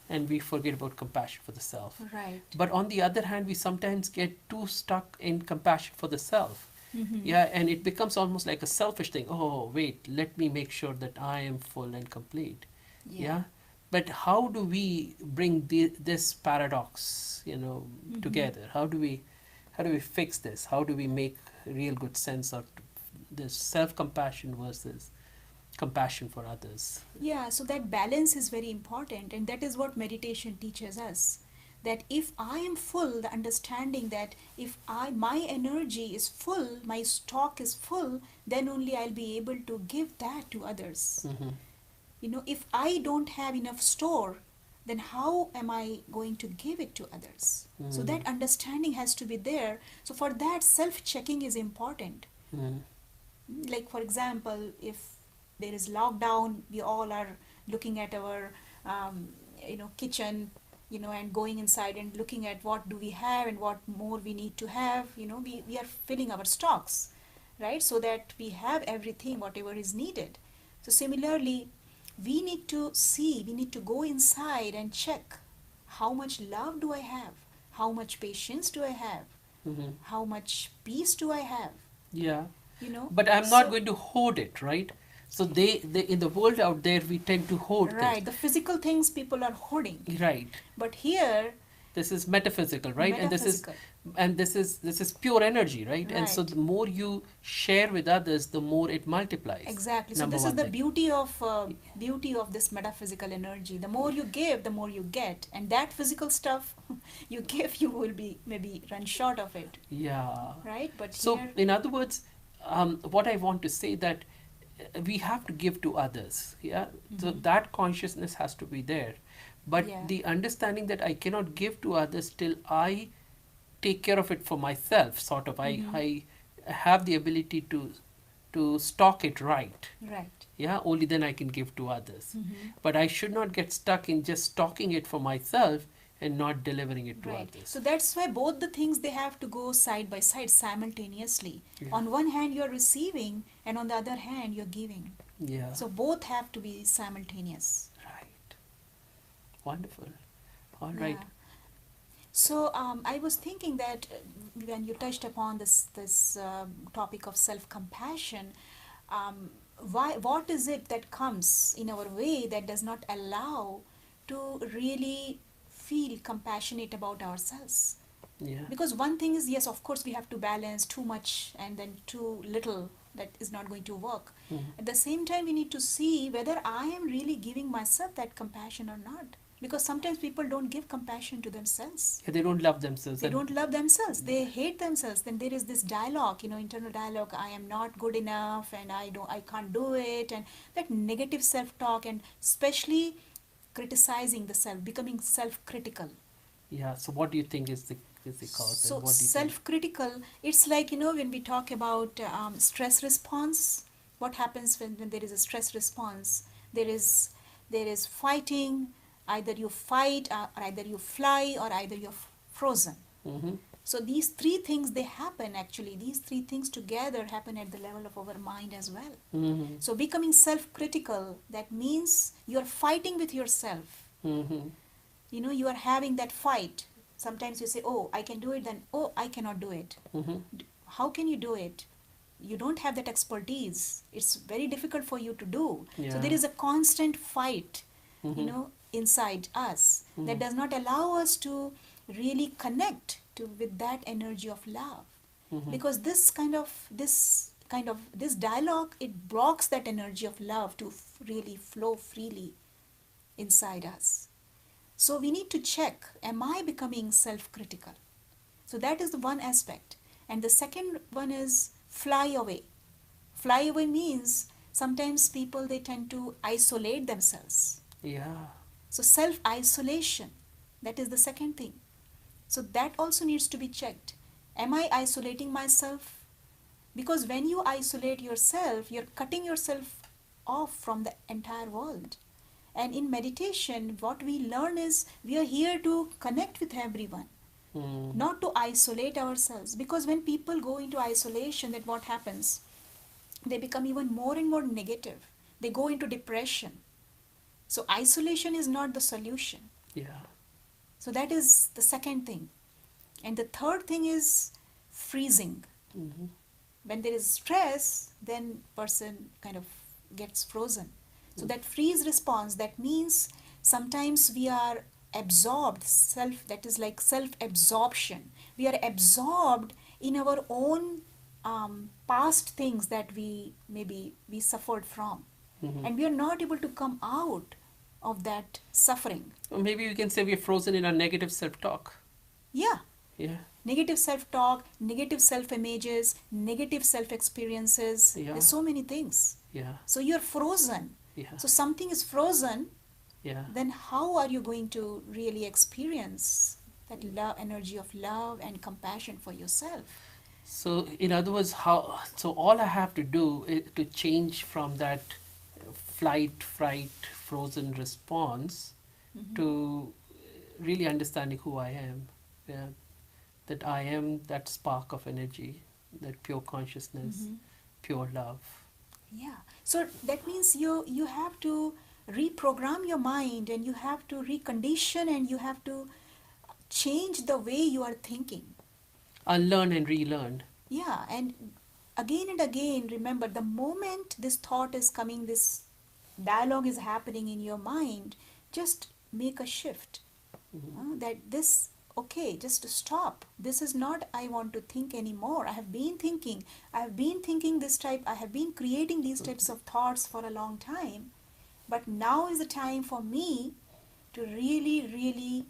and we forget about compassion for the self. Right. But on the other hand, we sometimes get too stuck in compassion for the self. Mhm. Yeah, and it becomes almost like a selfish thing. Oh, wait, let me make sure that I am full and complete. Yeah. But how do we bring this paradox, Mhm. together? How do we fix this? How do we make real good sense of this self-compassion versus compassion for others? Yeah, so that balance is very important, and that is what meditation teaches us. That if I am full, the understanding that if my energy is full, my stock is full, then only I'll be able to give that to others. Hmm. If I don't have enough store, then how am I going to give it to others? So Mm. that understanding has to be there. So for that, self checking is important. Mm. Like, for example, if there is lockdown, we all are looking at our kitchen, and going inside and looking at what do we have and what more we need to have. We are filling our stocks, right, so that we have everything whatever is needed. So similarly, we need to go inside and check how much love do I have, how much patience do I have, Hmm. how much peace do I have. Yeah. you know But I'm not so going to hoard it, right? So they in the world out there, we tend to hoard things. right, the physical things people are hoarding, Right. but here This is metaphysical, right? And this is metaphysical, pure energy, right? And so right, the more you share with others, the more it multiplies. exactly. So Number this is one the thing. beauty of this metaphysical energy. The more you give, the more you get, and that physical stuff you give, you will be maybe run short of it, Yeah. right? But So here, in other words, what I want to say that we have to give to others. Yeah, so Mhm. that consciousness has to be there, but Yeah. the understanding that I cannot give to others till I take care of it for myself, sort of. Mhm. I have the ability to stock it right. Right. Yeah, only then I can give to others. Mhm. But I should not get stuck in just stocking it for myself and not delivering it to Right. others. So that's why both the things they have to go side by side simultaneously. Yeah. On one hand you're receiving and on the other hand you're giving. Yeah. So both have to be simultaneous. Right. Wonderful. All Yeah. right. So I was thinking that when you touched upon this topic of self-compassion, what is it that comes in our way that does not allow to really feel compassionate about ourselves? Yeah. Because one thing is, yes, of course we have to balance too much and then too little. That is not going to work. Mhm. At the same time, we need to see whether I am really giving myself that compassion or not. Because sometimes people don't give compassion to themselves. Yeah, they don't love themselves. They And don't love themselves. They hate themselves. Then there is this dialogue, internal dialogue. I am not good enough, and I can't do it, and that negative self-talk, and especially criticizing the self, becoming self-critical. yeah. So, what do you think is the cause? So And what do you think? self-critical, it's like, when we talk about stress response, what happens when there is a stress response? There is fighting. Either you fight, or either you fly, or either you're frozen. Mm-hmm. So these three things, they happen actually. These three things together happen at the level of our mind as well. Mm-hmm. So becoming self-critical, that means you're fighting with yourself. Mm-hmm. You are having that fight. Sometimes you say, oh, I can do it, then, oh, I cannot do it. Mm-hmm. How can you do it? You don't have that expertise. It's very difficult for you to do. Yeah. So there is a constant fight, Mm-hmm. inside us that Mhm. does not allow us to really connect with that energy of love. Mhm. Because this dialogue, it blocks that energy of love to really flow freely inside us. So we need to check, am I becoming self-critical? So that is the one aspect. And the second one is fly away. Fly away means sometimes people, they tend to isolate themselves. Yeah. So self-isolation, that is the second thing. So that also needs to be checked. Am I isolating myself? Because when you isolate yourself, you're cutting yourself off from the entire world. And in meditation, what we learn is we are here to connect with everyone, Mm. not to isolate ourselves. Because when people go into isolation, then what happens? They become even more and more negative. They go into depression. So isolation is not the solution. Yeah. So that is the second thing. And the third thing is freezing. Mm-hmm. When there is stress, then person kind of gets frozen. So that freeze response, that means sometimes we are absorbed, that is like self-absorption. We are absorbed in our own past things that we suffered from. Mm-hmm. And we are not able to come out of that suffering. Or maybe we can say we're frozen in our negative self-talk. Yeah. Yeah. Negative self-talk, negative self-images, negative self-experiences. Yeah. There's so many things. Yeah. So you're frozen. Yeah. So something is frozen, Yeah. then how are you going to really experience that energy of love and compassion for yourself? So, in other words, so all I have to do is to change from that flight, fright, frozen response Mhm. to really understanding who I am. Yeah. That I am that spark of energy, that pure consciousness, Mhm. pure love. Yeah. So that means you have to reprogram your mind, and you have to recondition, and you have to change the way you are thinking. Unlearn and relearn. Yeah, and again, remember, the moment this thought is coming, this dialogue is happening in your mind, just make a shift. Okay, just to stop. This is not I want to think anymore. I have been thinking I have been creating these types of thoughts for a long time. But now is the time for me to really, really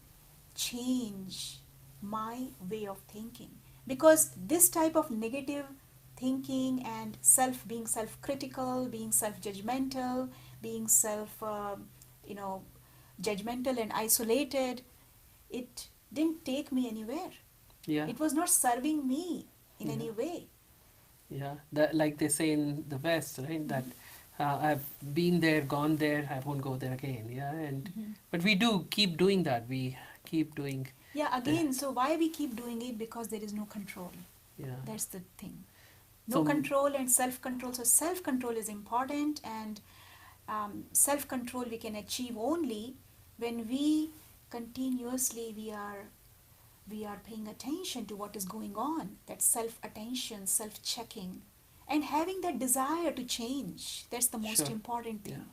change my way of thinking. Because this type of negative thinking and being self-critical, being self-judgmental, being you know, judgmental and isolated, it didn't take me anywhere. Yeah. It was not serving me in Yeah. any way. Yeah, that like they say in the West, right? That Mhm. I've been there, gone there, I won't go there again. Yeah, and Mhm. but we do keep doing that. We keep doing Yeah, the again, so why we keep doing it? Because there is no control. yeah. That's the thing. No So control and self control. So, self control is important, and self control we can achieve only when we continuously we are paying attention to what is going on, that self attention, self checking, and having that desire to change. That's the most sure, important yeah, thing,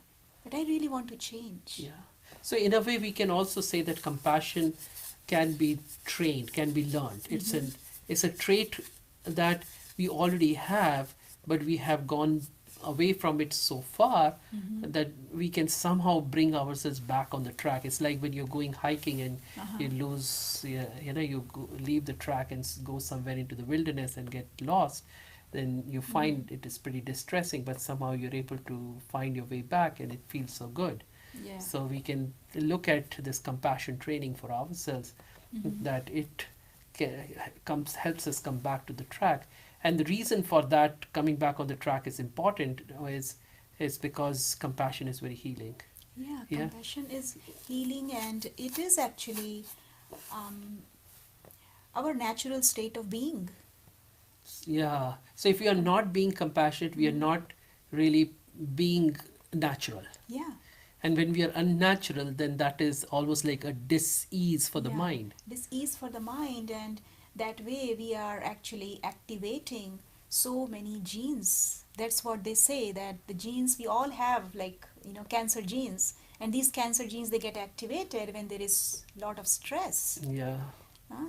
that I really want to change. yeah. So in a way, we can also say that compassion can be trained, can be learned. Mm-hmm. It's a trait that we already have, but we have gone away from it so far Mm-hmm. that we can somehow bring ourselves back on the track. It's like when you're going hiking and Uh-huh. you lose, you leave the track and go somewhere into the wilderness and get lost. Then you find it is pretty distressing, but somehow you're able to find your way back, and it feels so good. Yeah. So we can look at this compassion training for ourselves, Mm-hmm. that it helps us come back to the track. And the reason for that coming back on the track is important is because compassion is very healing. Yeah, Yeah. compassion is healing, and it is actually um, our natural state of being. Yeah. So if we are not being compassionate, we are not really being natural. Yeah, And when we are unnatural, then that is almost like a dis-ease for the yeah. mind. This is for the mind, and that way we are actually activating so many genes. That's what they say, that the genes we all have, like, cancer genes, and these cancer genes, they get activated when there is a lot of stress. Yeah.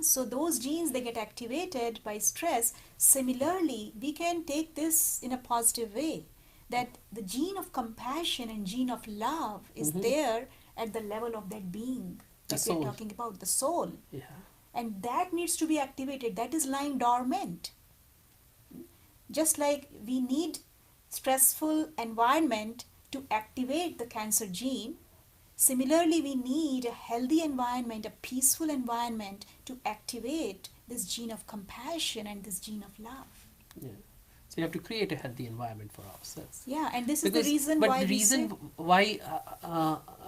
So those genes, they get activated by stress. Similarly, we can take this in a positive way, that the gene of compassion and gene of love is Hmm. there at the level of that being The that we are soul. talking about, the soul, Yeah. and that needs to be activated. That is lying dormant. Just like we need stressful environment to activate the cancer gene, similarly, we need a healthy environment, a peaceful environment to activate this gene of compassion and this gene of love. Yeah. So you have to create a healthy environment for ourselves. Yeah, and this is the Because, reason but why the we reason say, why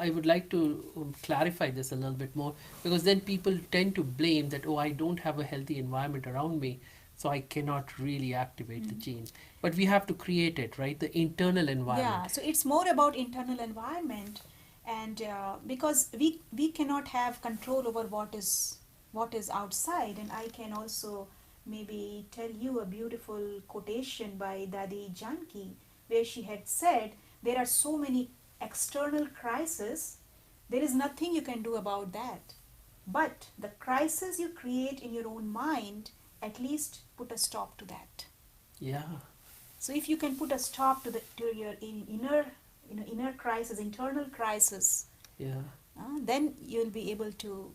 I would like to clarify this a little bit more, because then people tend to blame that, oh, I don't have a healthy environment around me, so I cannot really activate the gene. But we have to create it, right? The internal yeah, environment. so it's more about internal environment, and because we cannot have control over what is outside. And I can also maybe tell you a beautiful quotation by Dadi Janki, where she had said, there are so many external crises, there is nothing you can do about that, but the crisis you create in your own mind, at least put a stop to that. Yeah. So if you can put a stop to your inner crisis, internal crisis, Yeah. then you'll be able to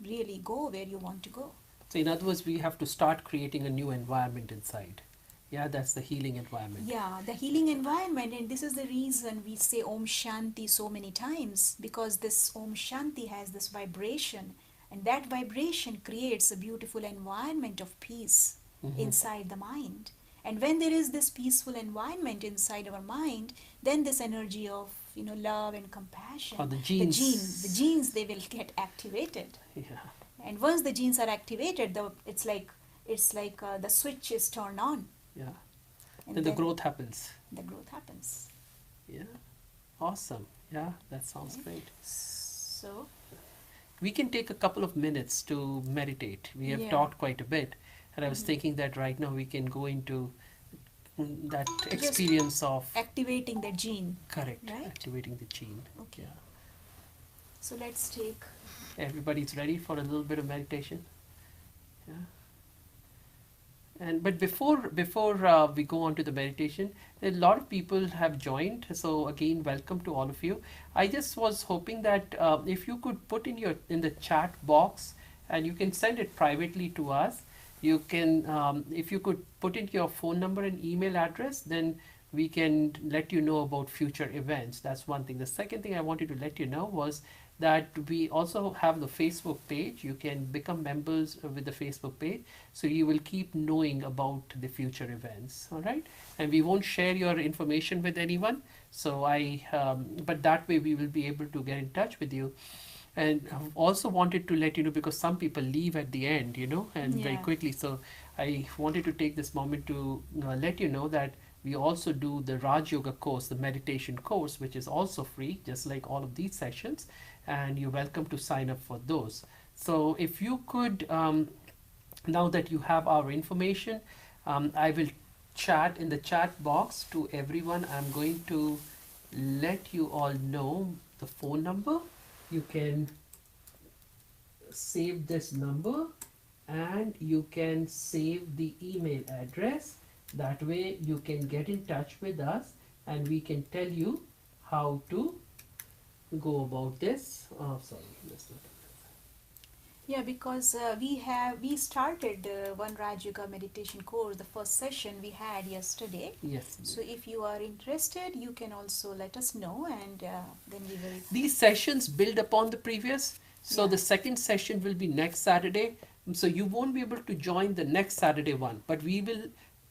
really go where you want to go. So in other words, we have to start creating a new environment inside. Yeah, that's the healing environment. Yeah, the healing environment, and this is the reason we say Om Shanti so many times, because this Om Shanti has this vibration, and that vibration creates a beautiful environment of peace Mhm. inside the mind. And when there is this peaceful environment inside our mind, then this energy of love and compassion, Or the genes. the genes, they will get activated. Yeah. And once the genes are activated, it's like the switch is turned on, Yeah. and Then the growth happens. the growth happens. Yeah. Awesome. Yeah, that sounds Okay. great. So We can take a couple of minutes to meditate. We have Yeah. talked quite a bit, and I was Mhm. thinking that right now we can go into that Just experience of activating the gene. correct right? activating the gene. Okay. Yeah. So let's take. Everybody's ready for a little bit of meditation. Yeah. And but before we go on to the meditation, a lot of people have joined. So again, welcome to all of you. I just was hoping that if you could put in the chat box, and you can send it privately to us, You can, if you could put in your phone number and email address, then we can let you know about future events. That's one thing. The second thing I wanted to let you know was that we also have the Facebook page. You can become members with the Facebook page, so you will keep knowing about the future events. All right, and we won't share your information with anyone. So but that way we will be able to get in touch with you. And I've also wanted to let you know, because some people leave at the end, and very Yeah. quickly. So I wanted to take this moment to let you know that we also do the Raj Yoga course, the meditation course, which is also free, just like all of these sessions. And you're welcome to sign up for those. So if you could, now that you have our information, I will chat in the chat box to everyone. I'm going to let you all know the phone number. You can save this number, and you can save the email address. That way you can get in touch with us, and we can tell you how to go about this. Oh, sorry, that's not. Yeah, because we started one Raj Yoga meditation course. The first session we had yesterday. Yes. So if you are interested, you can also let us know, and then we will. These sessions build upon the previous. So Yeah. the second session will be next Saturday. So you won't be able to join the next Saturday one, but we will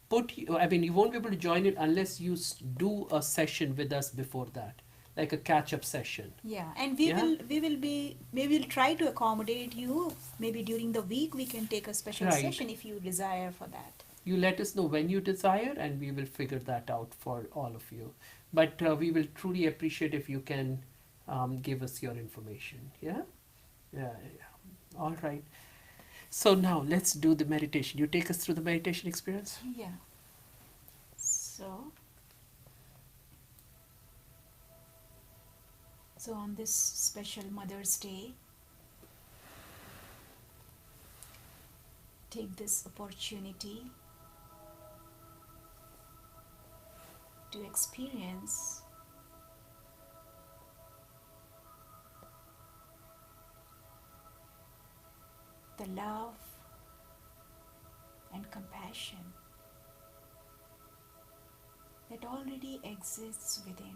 put you, I mean, you won't be able to join it unless you do a session with us before that, like a catch up session. Yeah, and Yeah? we will try to accommodate you. Maybe during the week we can take a special Right. session if you desire for that. You let us know when you desire, and we will figure that out for all of you. But we will truly appreciate if you can give us your information. Yeah? Yeah, yeah. All right. So now let's do the meditation. You take us through the meditation experience? Yeah. So, so on this special Mother's Day, take this opportunity to experience the love and compassion that already exists within.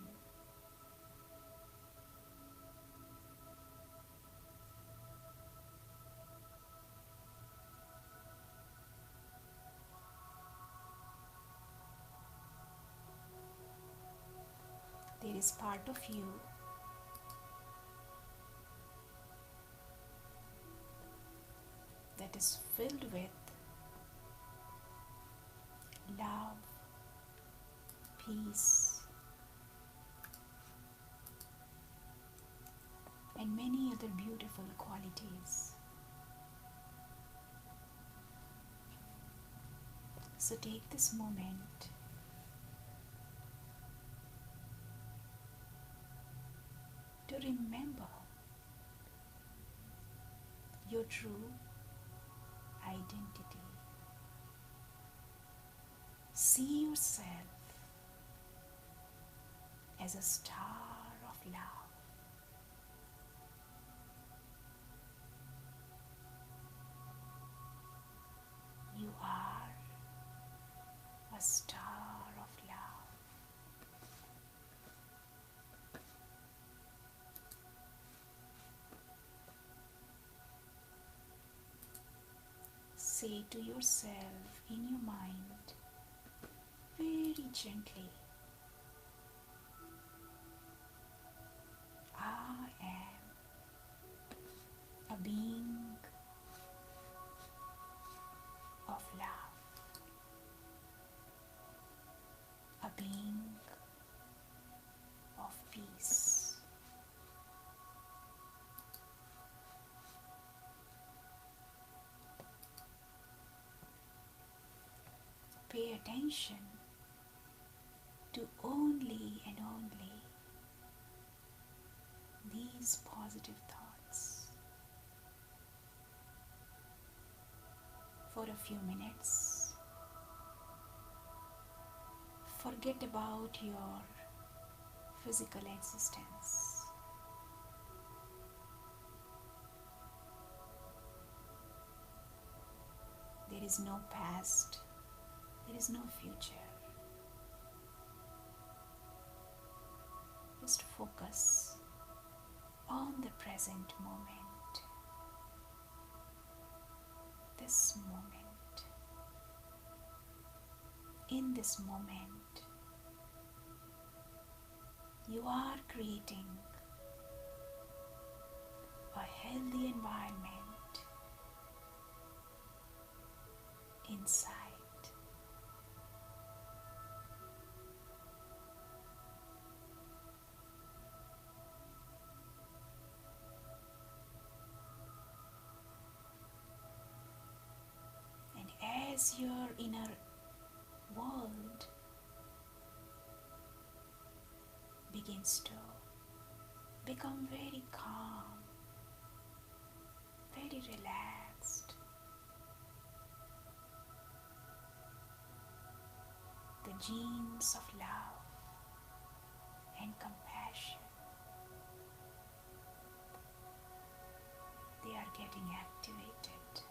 There is part of you that is filled with love, peace, and many other beautiful qualities. So take this moment to remember your true identity. See yourself as a star of love. You are a star of love. Say to yourself in your mind very gently, I am a being of love, a being of peace. Pay attention to only and only these positive thoughts for a few minutes. Forget about your physical existence. There There is no past, there is no future. Just focus on the present moment, this moment. In this moment, you are creating a healthy environment inside. And as your inner world begins to become very calm, very relaxed, the genes of love and compassion, they are getting activated.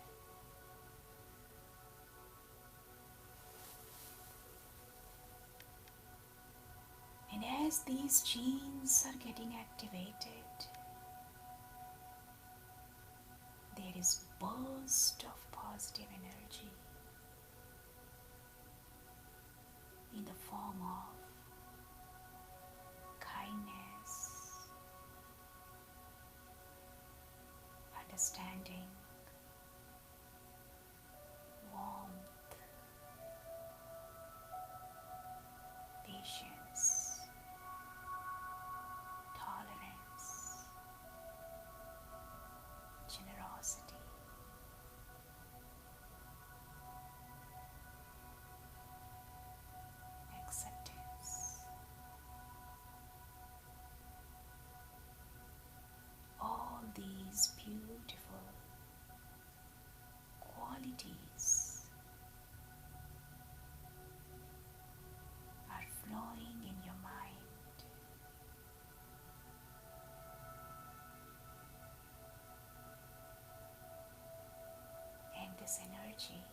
And as these genes are getting activated, there is burst of positive energy in the form of kindness, understanding, warmth, patience, tolerance, generosity, acceptance. All these beautiful qualities are flowing in your mind, and this energy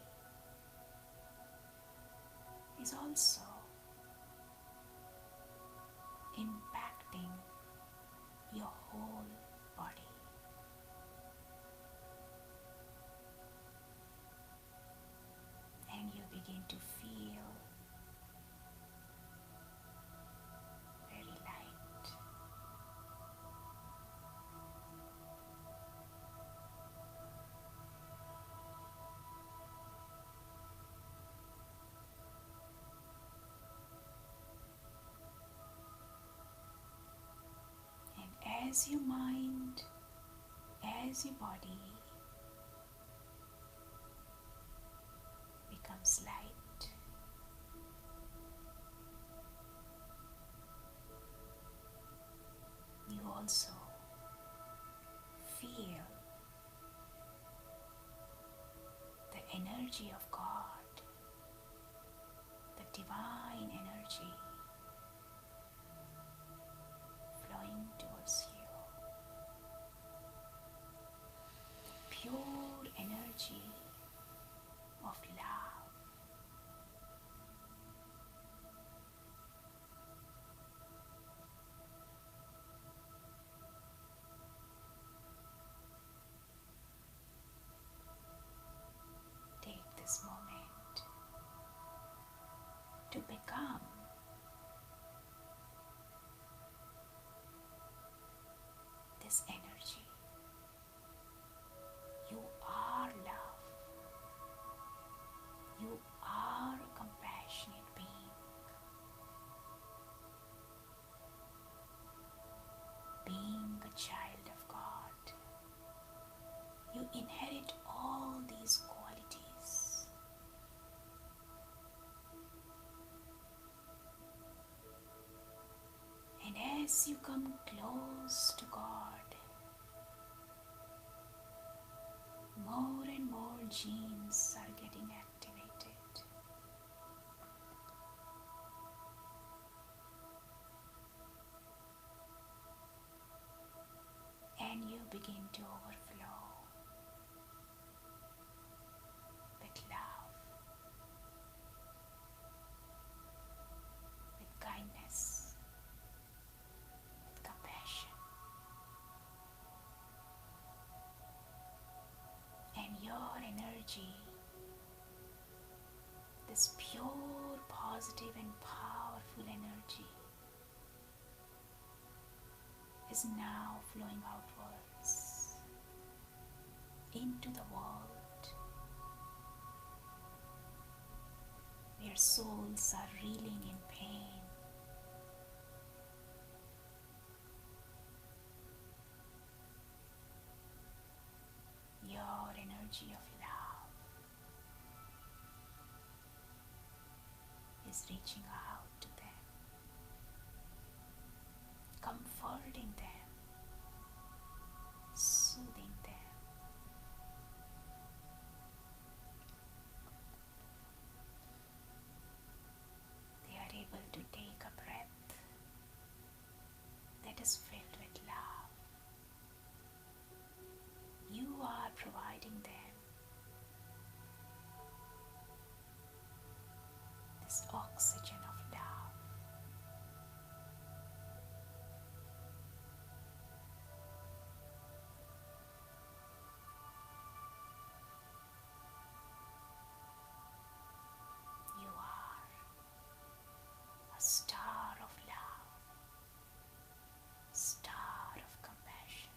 is also impacting your whole body. And you begin to feel very light. And as your mind, as your body becomes light, you also feel the energy of God, the divine energy flowing towards you, pure energy of love. Take this moment to become this energy. You are love. You are a compassionate being. Being a child of God, you inherit all these qualities. And as you come close to God, more and more genes are getting activated. And you begin to overflow with love. this pure, positive, and powerful energy is now flowing outwards into the world where souls are reeling in pain. Your energy of love is reaching out to them, comforting them, soothing them. They are able to take a breath that is filled with love. You are providing them this oxygen of love. You are a star of love, star of compassion,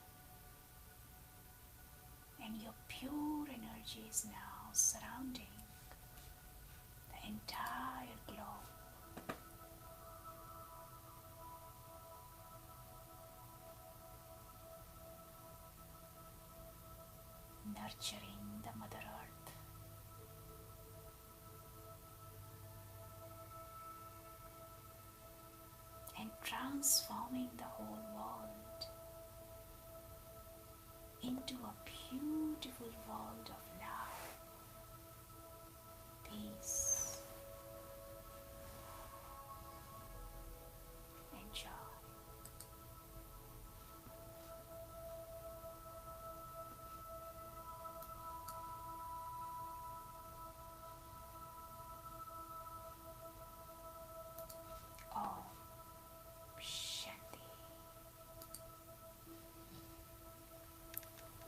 and your pure energy is now surrounding the entire globe. Nurturing the Mother Earth, and transforming the whole world into a beautiful world of love, peace, and joy. Om Shanti.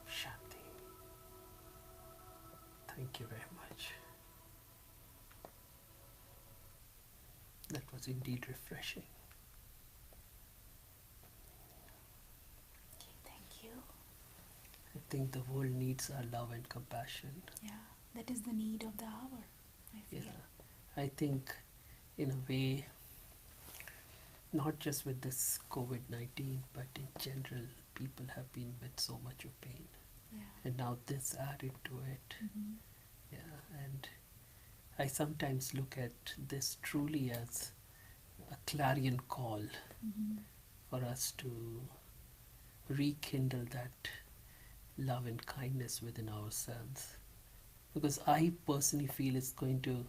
Shanti. Thank you very much. That was indeed refreshing. Okay, thank you. I think the world needs our love and compassion. Yeah, that is the need of the hour, I feel. Yeah. I think, in a way, not just with this COVID-19, but in general, people have been with so much of pain. Yeah. And now this added to it. Mhm. Yeah, and I sometimes look at this truly as a clarion call Mhm. for us to rekindle that love and kindness within ourselves. Because I personally feel it's going to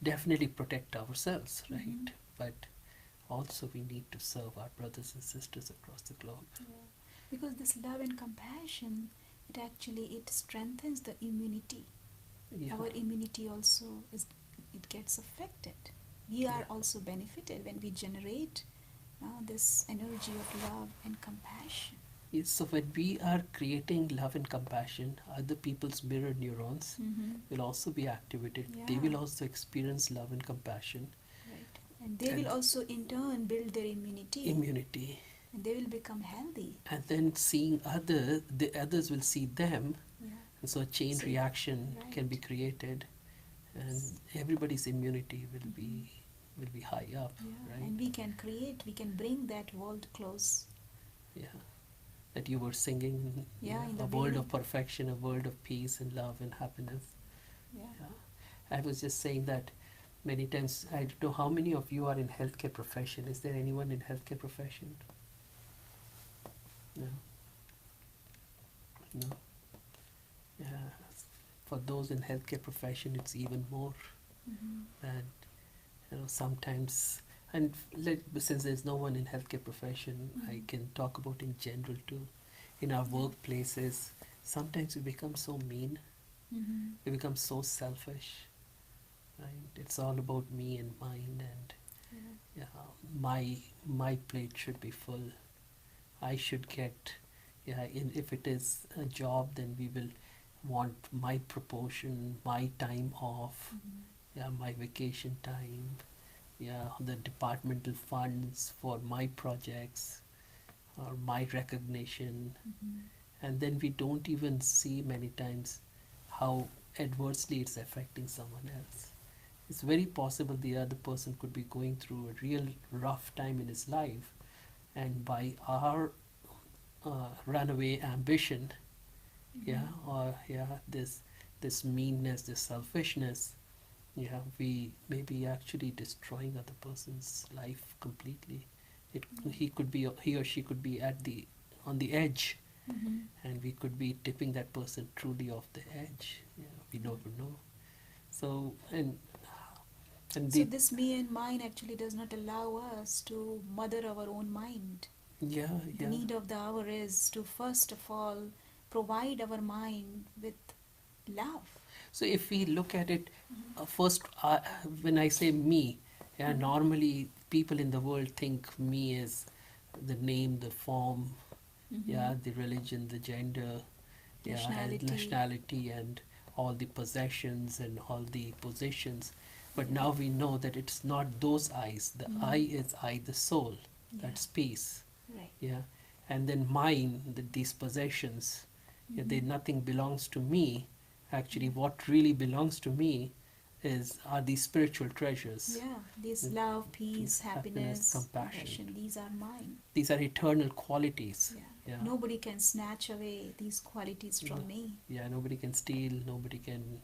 definitely protect ourselves, right? Mhm. But also we need to serve our brothers and sisters across the globe. Yeah. Because this love and compassion, it strengthens the immunity. Yeah. Our immunity also it gets affected. We are Yeah. also benefited when we generate this energy of love and compassion. Yes, so when we are creating love and compassion, other people's mirror neurons Mm-hmm. will also be activated. They Yeah. will also experience love and compassion. Right. And they will And also in turn build their immunity. immunity. And they will become healthy. And then seeing the others will see them, Yeah. and so a chain So- reaction right. can be created, and everybody's immunity will be high up, Yeah. right? And we can bring that world close. Yeah, that you were singing. Yeah, in the a world beginning. of perfection, a world of peace and love and happiness. Yeah. Yeah. I was just saying that many times. I don't know how many of you are in healthcare profession. Is there anyone in healthcare profession? No. No. Yeah. For those in healthcare profession, it's even more. Mm-hmm. And sometimes, and since there's no one in healthcare profession, I can talk about in general too. In our workplaces, sometimes we become so mean. Mm-hmm. We become so selfish. Right? It's all about me and mine, and Yeah. my plate should be full. I should get, if it is a job, then we will want my proportion, my time off, Mm-hmm. yeah, my vacation time, yeah, the departmental funds for my projects or my recognition. And then we don't even see many times how adversely it's affecting someone else. It's very possible the other person could be going through a real rough time in his life, and by our runaway ambition, yeah, or yeah, this meanness, this selfishness, yeah, we may be actually destroying other person's life completely. He or she could be at the on the edge, and we could be tipping that person truly off the edge. Yeah, we never know. So and So the this me and mine actually does not allow us to mother our own mind. yeah, The yeah. need of the hour is to first of all provide our mind with love. So if we look at it, first, when I say me, yeah, normally people in the world think me is the name, the form, yeah, the religion, the gender, yeah, and Nationality. nationality, and all the possessions and all the positions. But now we know that it's not those eyes. The I is I, the soul, Yeah. that space, Right. yeah, and then mine, these possessions, yeah, they nothing belongs to me. Actually, what really belongs to me is are these spiritual treasures. Yeah. This The love, peace, happiness, happiness, compassion. compassion, these are mine. These are eternal qualities. Yeah. Yeah. Nobody can snatch away these qualities from No. me. Yeah, nobody can steal, nobody can,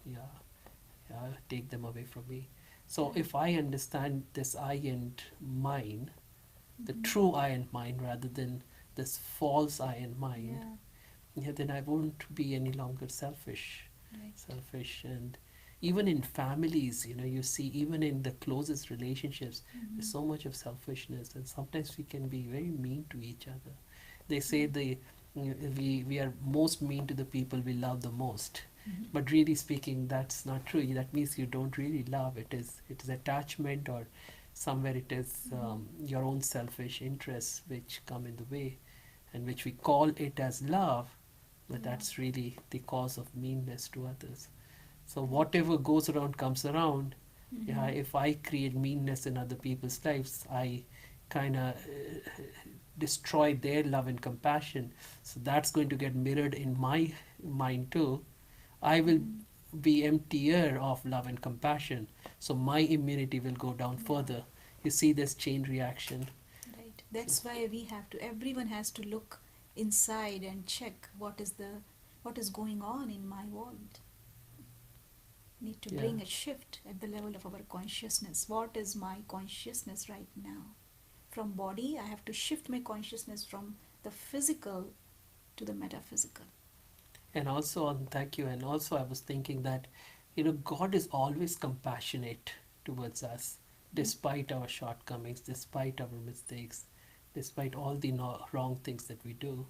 take them away from me. So if I understand this I and mine, the true I and mine rather than this false I and mine, Yeah. then I won't be any longer selfish. Right. Selfish. And even in families, you see, even in the closest relationships, there's so much of selfishness, and sometimes we can be very mean to each other. They say we are most mean to the people we love the most, but really speaking, that's not true. That means you don't really love. It is attachment, or somewhere it is your own selfish interests which come in the way, and which we call it as love, but that's really the cause of meanness to others. So whatever goes around comes around. Yeah, if I create meanness in other people's lives, I kind of destroy their love and compassion. So that's going to get mirrored in my mind too. I will be emptier of love and compassion. So my immunity will go down further. You see this chain reaction. Right. That's why we have to. Everyone has to look inside and check what is going on in my world. Need to Yeah. bring a shift at the level of our consciousness. What is my consciousness right now? From body, I have to shift my consciousness from the physical to the metaphysical. And also, thank you. And also, I was thinking that, God is always compassionate towards us, despite our shortcomings, despite our mistakes, despite all the wrong things that we do.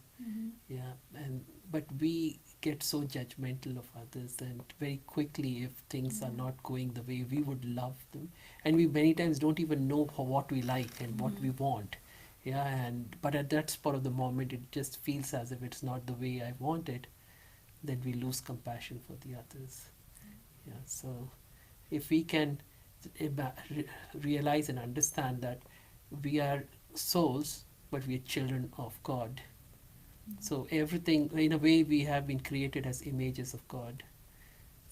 Yeah, but we get so judgmental of others, and very quickly, if things are not going the way we would love them, and we many times don't even know what we like and what we want. Yeah, but at that spot of the moment, it just feels as if it's not the way I want it. Then we lose compassion for the others. Yeah, so if we can realize and understand that we are souls, but we are children of God. So everything, in a way, we have been created as images of God.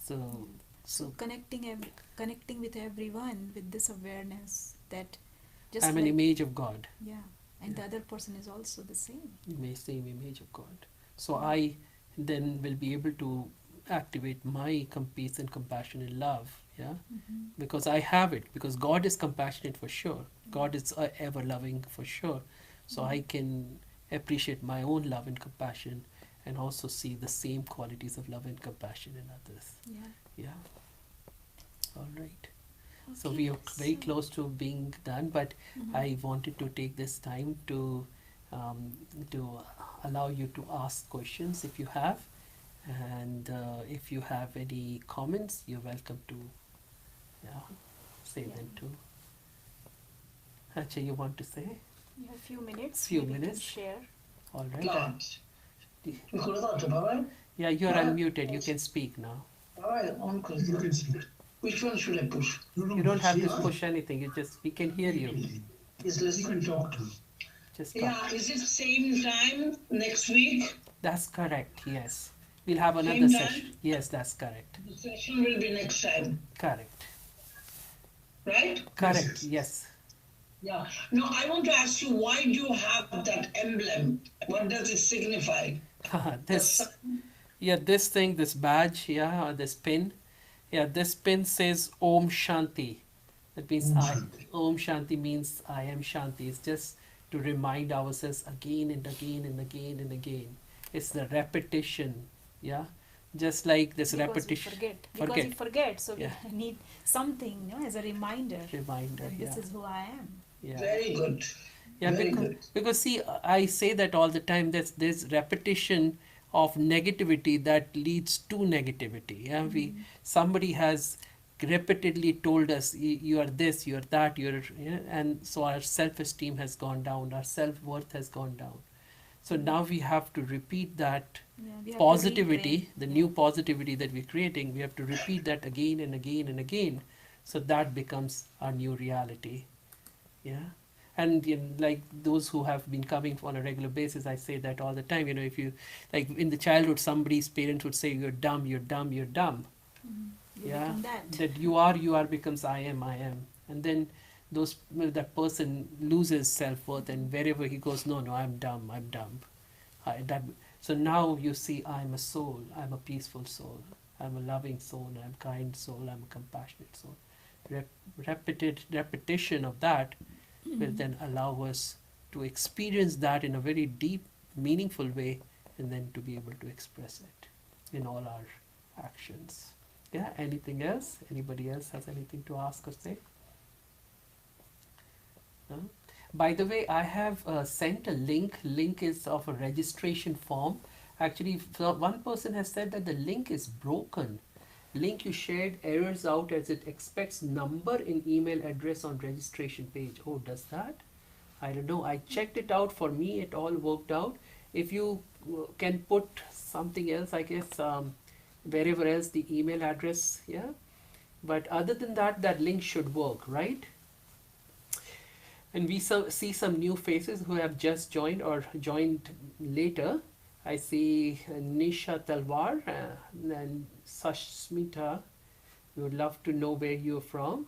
So So connecting with everyone with this awareness that just I'm an image of God, yeah, and the other person is also the same. same image of God. So I then will be able to activate my peace and compassion and love. Yeah, because I have it. Because God is compassionate for sure. God is ever loving for sure. So I can appreciate my own love and compassion, and also see the same qualities of love and compassion in others. Yeah. Yeah. All right. So we are very close to being done, but I wanted to take this time to allow you to ask questions if you have, and if you have any comments, you're welcome to say them too. Actually, you want to say? You have few minutes. Few maybe you can minutes. share. All right. Plants. 그러다 저 봐봐요. Yeah, you're Huh? unmuted. You can speak now. 봐봐요. 오늘 그 You can speak. Which one should I push? You don't have to push anything. You just, we can hear you. Is listening. You can talk to. Just talk. Yeah, is it same time next week? That's correct. Yes. We'll have another Same session. time? Yes, that's correct. The session will be next time, Correct. right? Correct. Yes. Yeah. No, I want to ask you, why do you have that emblem? What does it signify? This, yeah, this thing, this badge, yeah, or this pin. Yeah, this pin says Om Shanti. That means Om Shanti means I am Shanti. It's just to remind ourselves again and again and again and again. It's the repetition, yeah. Just like this Because repetition. we forget. So Yeah. we need something, as a reminder. Reminder, That yeah. this is who I am. Yeah. Very good. Yeah, Very because, good. because see, I say that all the time. There's repetition of negativity that leads to negativity. Yeah, somebody has repeatedly told us you are this, you are that, you're, yeah, and so our self-esteem has gone down, our self-worth has gone down. So now we have to repeat that Yeah, we have to positivity, retrain. the new positivity that we're creating. We have to repeat that again and again and again, so that becomes our new reality. Yeah. And like those who have been coming on a regular basis, I say that all the time. If you, like in the childhood, somebody's parents would say, "You're dumb, you're dumb, you're dumb." You Yeah. become that. That you are becomes I am, and then that person loses self worth, and wherever he goes, no, I'm dumb, I'm dumb. That, so now you see, I'm a soul, I'm a peaceful soul, I'm a loving soul, I'm a kind soul, I'm a compassionate soul. Repetition of that will then allow us to experience that in a very deep, meaningful way, and then to be able to express it in all our actions. Yeah, anything else? Anybody else has anything to ask or say? No? By the way, I have sent a link. Link is of a registration form. Actually, one person has said that the link is broken. Link you shared errors out as it expects number in email address on registration page. Oh, does that? I don't know. I checked it out. For me, it all worked out. If you can put something else, I guess, wherever else the email address, yeah. But other than that, that link should work, right? And we see some new faces who have just joined or joined later. I see Nisha Talwar and Sashmita. We would love to know where you're from.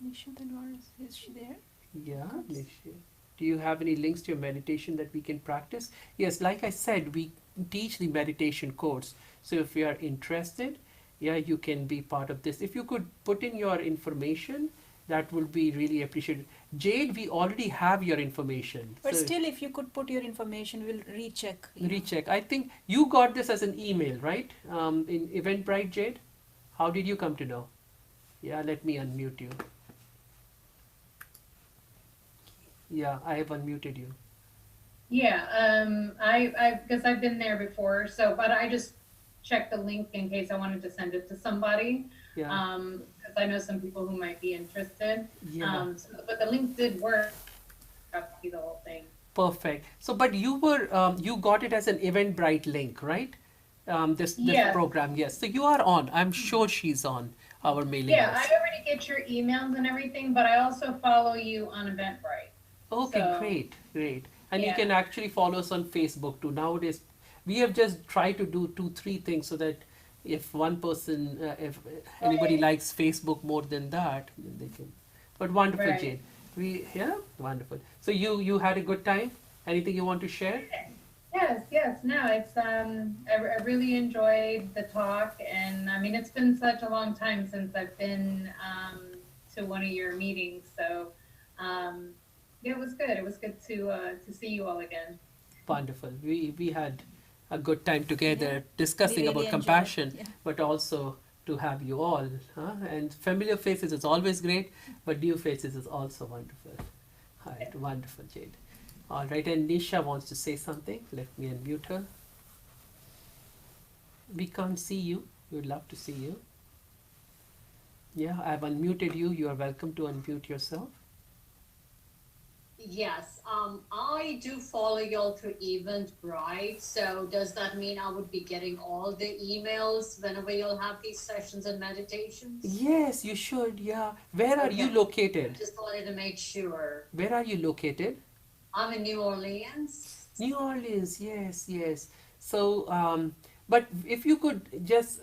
Nisha Tanwar, is she there? Yeah, Nisha. Do you have any links to your meditation that we can practice? Yes, like I said, we teach the meditation course. So if you are interested, yeah, you can be part of this. If you could put in your information, that would be really appreciated. Jade, we already have your information. But so still, if you could put your information, we'll recheck. recheck. I think you got this as an email, right? In Eventbrite, Jade? How did you come to know? Yeah, let me unmute you. Yeah, I have unmuted you. Yeah, I because I've been there before, so but I just checked the link in case I wanted to send it to somebody. Yeah. Because I know some people who might be interested. Yeah. But the link did work. Copy the whole thing. Perfect. So, but you were you got it as an Eventbrite link, right? This Yes. program, yes. So you are on. I'm sure she's on our mailing Yeah, list. I already get your emails and everything, but I also follow you on Eventbrite. Okay, So, great, great. And you yeah. can actually follow us on Facebook too. Nowadays, we have just tried to do 2, 3 things so that if one person, if anybody Right. likes Facebook more than that, then they can. But wonderful, Right. Jane. Yeah, wonderful. So you had a good time. Anything you want to share? Yes. No, it's I really enjoyed the talk, and I mean it's been such a long time since I've been to one of your meetings, so yeah, it was good. It was good to see you all again. Wonderful. We had a good time together Yeah, discussing we about really enjoyed, compassion, yeah. but also to have you all. And familiar faces is always great, but new faces is also wonderful. All right, wonderful, Jade. All right, and Nisha wants to say something. Let me unmute her. We can't see you. We would love to see you. Yeah, I've unmuted you. You are welcome to unmute yourself. Yes, I do follow y'all through Eventbrite. So does that mean I would be getting all the emails whenever you'll have these sessions and meditations? Yes, you should. Yeah. Where are you Okay, located? just wanted to make sure. Where are you located? I'm in New Orleans. New Orleans, yes, yes. So, but if you could just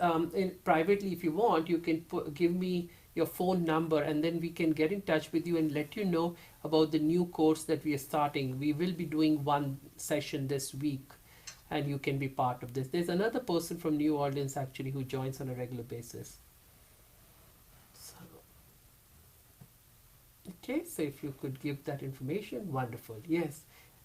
privately, if you want, you can give me your phone number, and then we can get in touch with you and let you know about the new course that we are starting. We will be doing one session this week, and you can be part of this. There's another person from New Orleans actually who joins on a regular basis. So, okay, so if you could give that information, wonderful. Yes,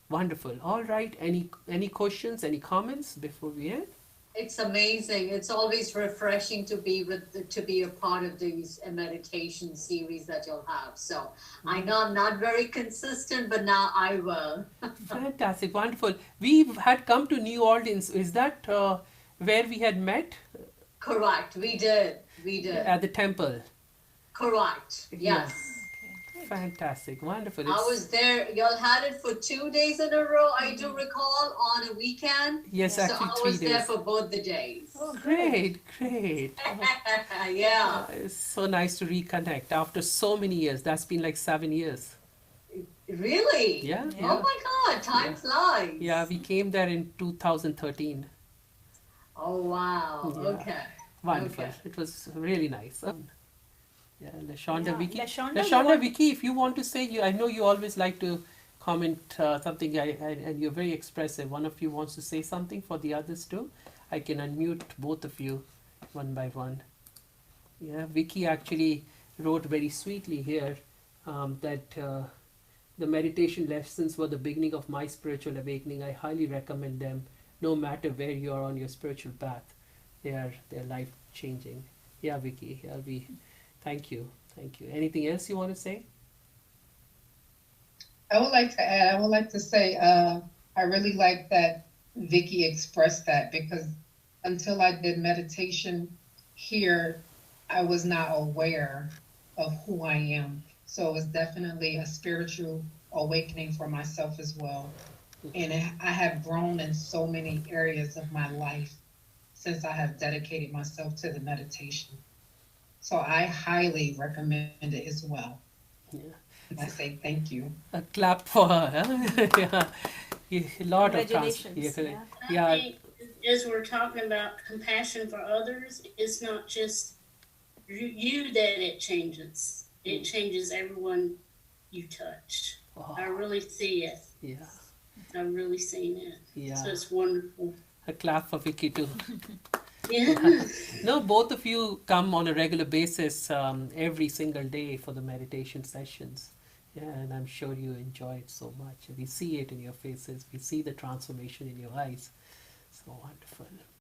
wonderful. All right. Any questions? Any comments before we end? It's amazing. It's always refreshing to be to be a part of these meditation series that you'll have. So I know I'm not very consistent, but now I will. Fantastic, wonderful. We had come to New Orleans. Is that where we had met? Correct. We did. We did. At the temple? Correct. Yeah. Yes. Okay, great. Fantastic, wonderful. I It's was there. Y'all had it for 2 days in a row, I do recall, on a weekend. yes, Yeah. So actually I three was there days. for both the days. Oh, good. Great, great. Yeah. It's so nice to reconnect after so many years. That's been like 7 years. Really? Yeah, Yeah. Oh yeah, my God, time yeah. flies. Yeah, we came there in 2013. Oh wow. Yeah, Okay. wonderful. Okay. It was really nice. Yeah, Lashonda, Yeah, Vicky. Lashonda, you Lashonda, want? Vicky, if you want to say, I know you always like to comment something, and you're very expressive. One of you wants to say something for the others too. I can unmute both of you one by one. Yeah, Vicky actually wrote very sweetly here that the meditation lessons were the beginning of my spiritual awakening. I highly recommend them, no matter where you are on your spiritual path. They're life changing. Yeah, Vicky. Yeah, we thank you, thank you. Anything else you want to say? I would like to add, I would like to say, I really like that Vicky expressed that because until I did meditation here, I was not aware of who I am. So it was definitely a spiritual awakening for myself as well. And I have grown in so many areas of my life since I have dedicated myself to the meditation. So I highly recommend it as well. Yeah. And I say thank you. A clap for her. Huh? Yeah. Yeah, a lot of Congratulations. yeah, Yeah. I yeah, think as we're talking about compassion for others, it's not just you that it changes. It changes everyone you touch. I oh, really see it. yeah, I've really seen it. yeah. So it's wonderful. A clap for Vicky too. Yeah. No, both of you come on a regular basis every single day for the meditation sessions. Yeah, and I'm sure you enjoy it so much. We see it in your faces. We see the transformation in your eyes. So wonderful.